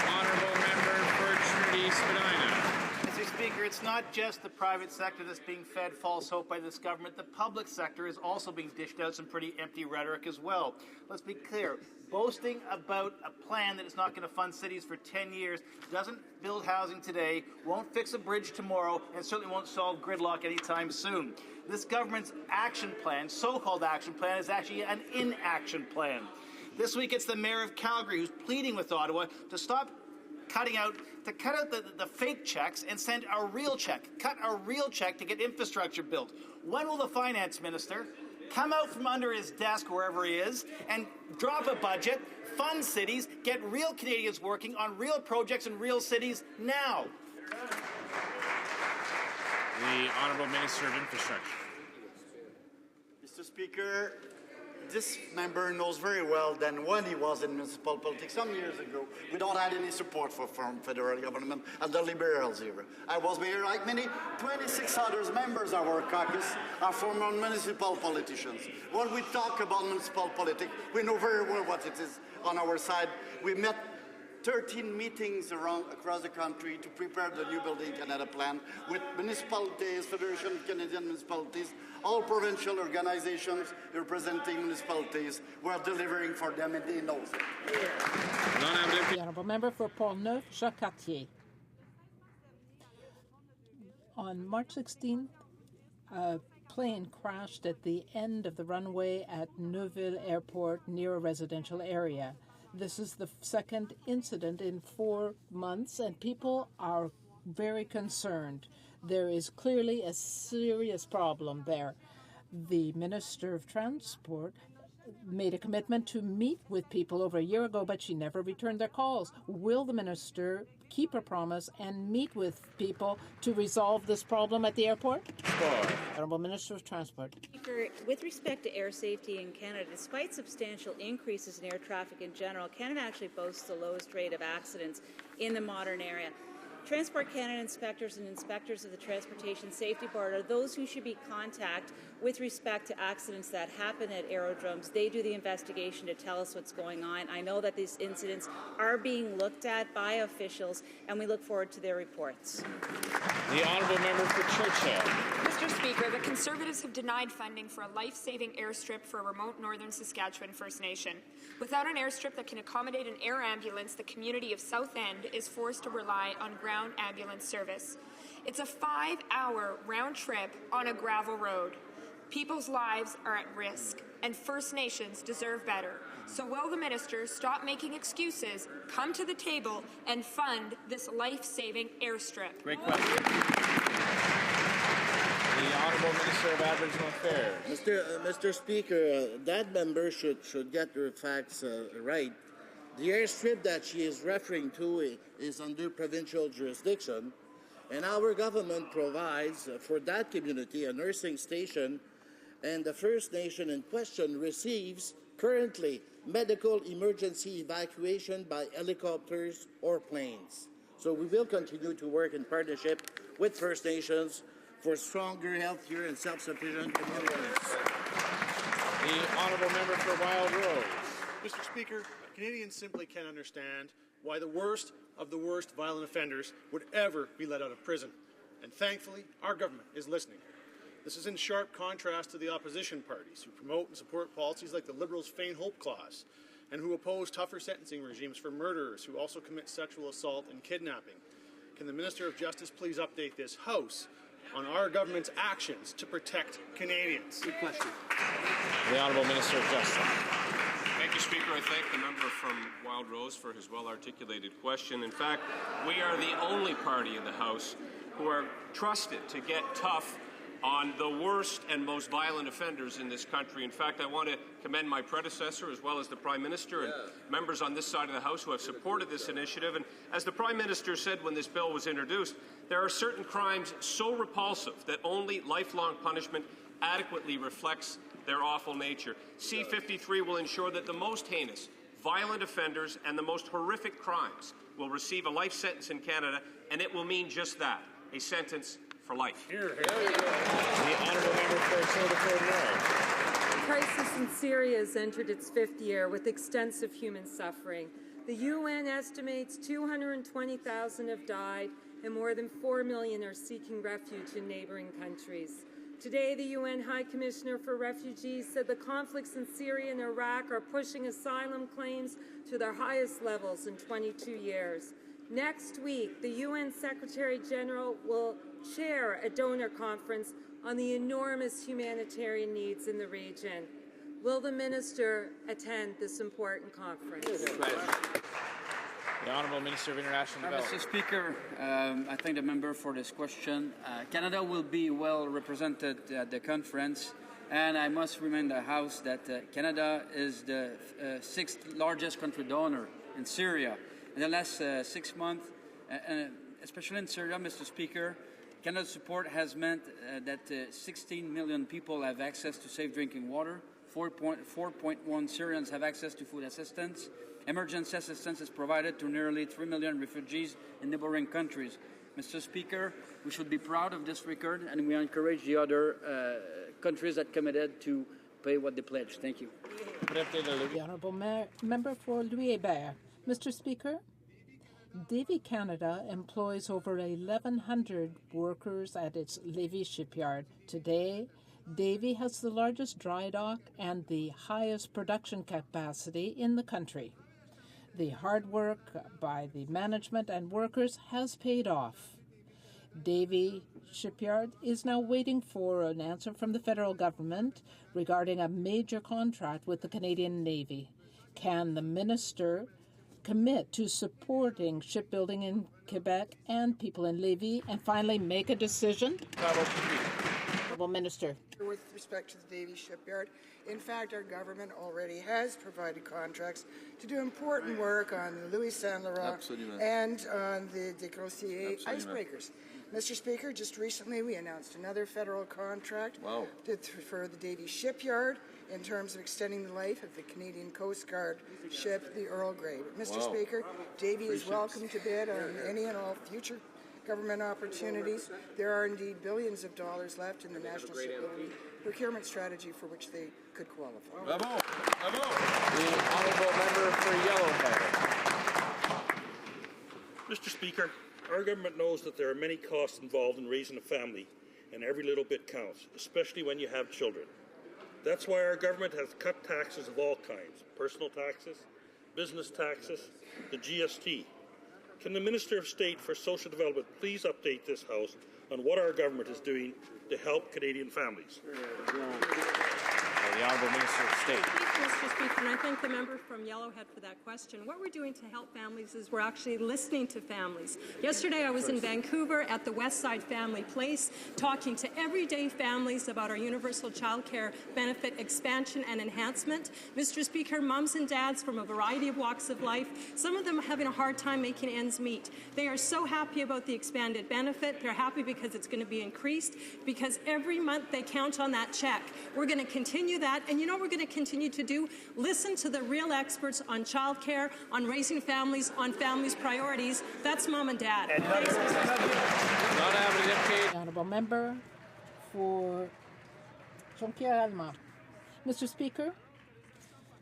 honourable member for Trinity Spadina. Mr. Speaker, it's not just the private sector that's being fed false hope by this government. The public sector is also being dished out some pretty empty rhetoric as well. Let's be clear. Boasting about a plan that is not going to fund cities for 10 years, doesn't build housing today, won't fix a bridge tomorrow, and certainly won't solve gridlock anytime soon. This government's action plan, so-called action plan, is actually an inaction plan. This week it's the mayor of Calgary who's pleading with Ottawa to cut out the fake checks and send a real check. Cut a real check to get infrastructure built. When will the finance minister come out from under his desk, wherever he is, and drop a budget, fund cities, get real Canadians working on real projects in real cities now? The Honourable Minister of Infrastructure. Mr. Speaker, this member knows very well that when he was in municipal politics some years ago, we don't have any support from federal government at the Liberals era. I was mayor like many, 26 other members of our caucus are former municipal politicians. When we talk about municipal politics, we know very well what it is on our side. We met 13 meetings across the country to prepare the new Building Canada plan with municipalities, Federation of Canadian Municipalities, all provincial organizations representing municipalities. We're delivering for them and they know it. The Honourable Member for Portneuf, Jacques-Cartier. On March 16th, a plane crashed at the end of the runway at Neuville Airport near a residential area. This is the second incident in 4 months, and people are very concerned. There is clearly a serious problem there. The Minister of Transport made a commitment to meet with people over a year ago, but she never returned their calls. Will the minister keep her promise and meet with people to resolve this problem at the airport? Honourable Minister of Transport. Speaker, with respect to air safety in Canada, despite substantial increases in air traffic in general, Canada actually boasts the lowest rate of accidents in the modern era. Transport Canada inspectors and inspectors of the Transportation Safety Board are those who should be contacted with respect to accidents that happen at aerodromes. They do the investigation to tell us what's going on. I know that these incidents are being looked at by officials, and we look forward to their reports. The Honourable Member for Churchill. Mr. Speaker, the Conservatives have denied funding for a life-saving airstrip for remote northern Saskatchewan First Nation. Without an airstrip that can accommodate an air ambulance, the community of South End is forced to rely on ground ambulance service. It's a 5-hour round trip on a gravel road. People's lives are at risk, and First Nations deserve better. So will the minister stop making excuses, come to the table, and fund this life-saving airstrip? Great question. The Honourable Minister of Aboriginal Affairs. Mr. Speaker, that member should get her facts right. The airstrip that she is referring to is under provincial jurisdiction, and our government provides for that community a nursing station, and the First Nation in question receives currently medical emergency evacuation by helicopters or planes. So we will continue to work in partnership with First Nations for stronger, healthier, and self-sufficient communities. The honourable member for Wild Rose. Mr. Speaker, Canadians simply can't understand why the worst of the worst violent offenders would ever be let out of prison. And thankfully, our government is listening. This is in sharp contrast to the opposition parties who promote and support policies like the Liberals' Feign Hope Clause and who oppose tougher sentencing regimes for murderers who also commit sexual assault and kidnapping. Can the Minister of Justice please update this House on our government's actions to protect Canadians? Good question. The Honourable Minister of Justice. Thank you, Speaker. I thank the member from Wild Rose for his well-articulated question. In fact, we are the only party in the House who are trusted to get tough on the worst and most violent offenders in this country. In fact, I want to commend my predecessor as well as the Prime Minister and members on this side of the House who have supported this initiative. And as the Prime Minister said when this bill was introduced, there are certain crimes so repulsive that only lifelong punishment adequately reflects their awful nature. C-53 will ensure that the most heinous, violent offenders and the most horrific crimes will receive a life sentence in Canada, and it will mean just that, a sentence for life. The honourable member for Sudaford North. The crisis in Syria has entered its 5th year with extensive human suffering. The UN estimates 220,000 have died and more than 4 million are seeking refuge in neighbouring countries. Today, the UN High Commissioner for Refugees said the conflicts in Syria and Iraq are pushing asylum claims to their highest levels in 22 years. Next week, the UN Secretary General will chair a donor conference on the enormous humanitarian needs in the region. Will the Minister attend this important conference? The Honourable Minister of International Development. Mr. Speaker, I thank the member for this question. Canada will be well represented at the conference, and I must remind the House that Canada is the 6th largest country donor in Syria. In the last 6 months, especially in Syria, Mr. Speaker, Canada's support has meant that 16 million people have access to safe drinking water, 4.1 Syrians have access to food assistance. Emergency assistance is provided to nearly 3 million refugees in neighboring countries. Mr. Speaker, we should be proud of this record, and we encourage the other countries that committed to pay what they pledged. Thank you. The Honourable Member for Louis-Hébert. Mr. Speaker, Davy Canada employs over 1,100 workers at its Lévis shipyard. Today, Davy has the largest dry dock and the highest production capacity in the country. The hard work by the management and workers has paid off. Davy Shipyard is now waiting for an answer from the federal government regarding a major contract with the Canadian Navy. Can the minister commit to supporting shipbuilding in Quebec and people in Lévis and finally make a decision? Honourable Minister. With respect to the Davy Shipyard, in fact, our government already has provided contracts to do important work on the Louis Saint Laurent and on the De Grossier icebreakers. Mr. Speaker, just recently we announced another federal contract for the Davy Shipyard in terms of extending the life of the Canadian Coast Guard ship, the Earl Grey. But Mr. Speaker, Davy is welcome to bid on any and all future government opportunities. There are indeed billions of dollars left in the National Shipbuilding Procurement Strategy for which they could qualify. Bravo. Bravo. The honourable member for Yellowhead. Mr. Speaker, our government knows that there are many costs involved in raising a family, and every little bit counts, especially when you have children. That's why our government has cut taxes of all kinds, personal taxes, business taxes, the GST. Can the Minister of State for Social Development please update this House on what our government is doing to help Canadian families? The Honourable Minister of State. Thank you, Mr. Speaker, and I thank the member from Yellowhead for that question. What we're doing to help families is we're actually listening to families. Yesterday I was in Vancouver at the Westside Family Place talking to everyday families about our universal child care benefit expansion and enhancement. Mr. Speaker, mums and dads from a variety of walks of life, some of them are having a hard time making ends meet. They are so happy about the expanded benefit. They're happy because it's going to be increased, because every month they count on that check. We're going to continue that, and you know what we're going to continue to do? Listen to the real experts on childcare, on raising families, on families' priorities. That's Mom and Dad. Thanks, The honourable member for Jonquière-Alma. Mr. Speaker,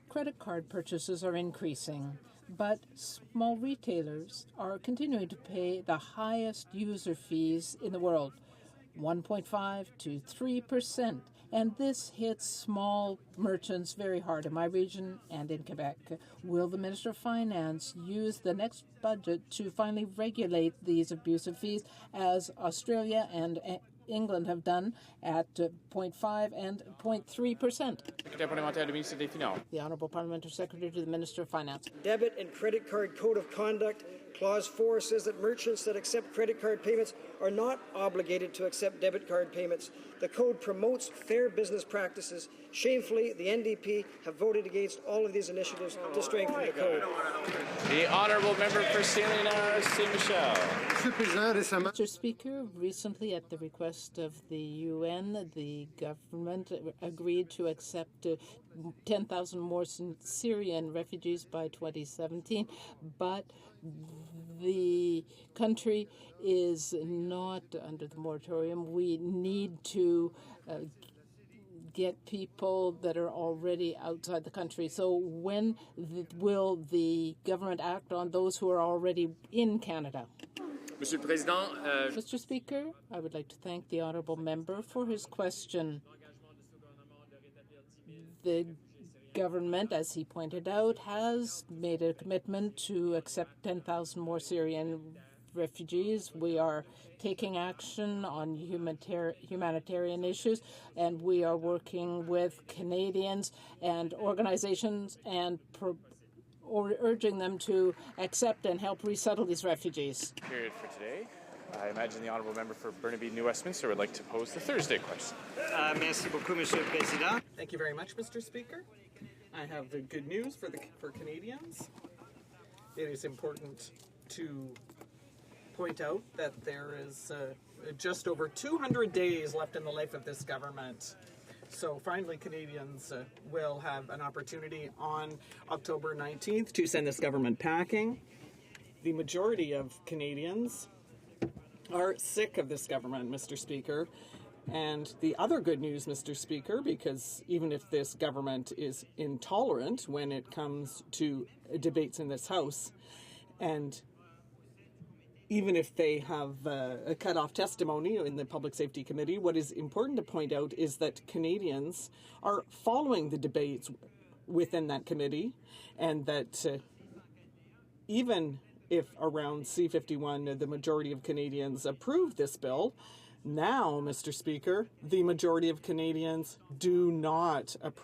credit card purchases are increasing, but small retailers are continuing to pay the highest user fees in the world, 1.5 to 3%. And this hits small merchants very hard in my region and in Quebec. Will the Minister of Finance use the next budget to finally regulate these abusive fees, as Australia and England have done at 0.5 and 0.3%? The Honourable Parliamentary Secretary to the Minister of Finance. Debit and credit card code of conduct. Clause 4 says that merchants that accept credit card payments are not obligated to accept debit card payments. The code promotes fair business practices. Shamefully, the NDP have voted against all of these initiatives to strengthen the code. The Honourable Member for St. Leonard, St. Michel. Mr. Speaker, recently at the request of the UN, the government agreed to accept 10,000 more Syrian refugees by 2017, but the country is not under the moratorium. We need to get people that are already outside the country. So when will the government act on those who are already in Canada? Mr. Speaker, I would like to thank the honourable member for his question. The government, as he pointed out, has made a commitment to accept 10,000 more Syrian refugees. We are taking action on humanitarian issues, and we are working with Canadians and organizations and urging them to accept and help resettle these refugees. Period for today. I imagine the Honourable Member for Burnaby, New Westminster would like to pose the Thursday question. Merci beaucoup, Monsieur le Président. Thank you very much, Mr. Speaker. I have good news for Canadians. It is important to point out that there is just over 200 days left in the life of this government. So finally, Canadians will have an opportunity on October 19th to send this government packing. The majority of Canadians are sick of this government, Mr. Speaker. And the other good news, Mr. Speaker, because even if this government is intolerant when it comes to debates in this House, and even if they have a cut-off testimony in the Public Safety Committee, what is important to point out is that Canadians are following the debates within that committee, and that even if around C-51 the majority of Canadians approve this bill, now, Mr. Speaker, the majority of Canadians do not approve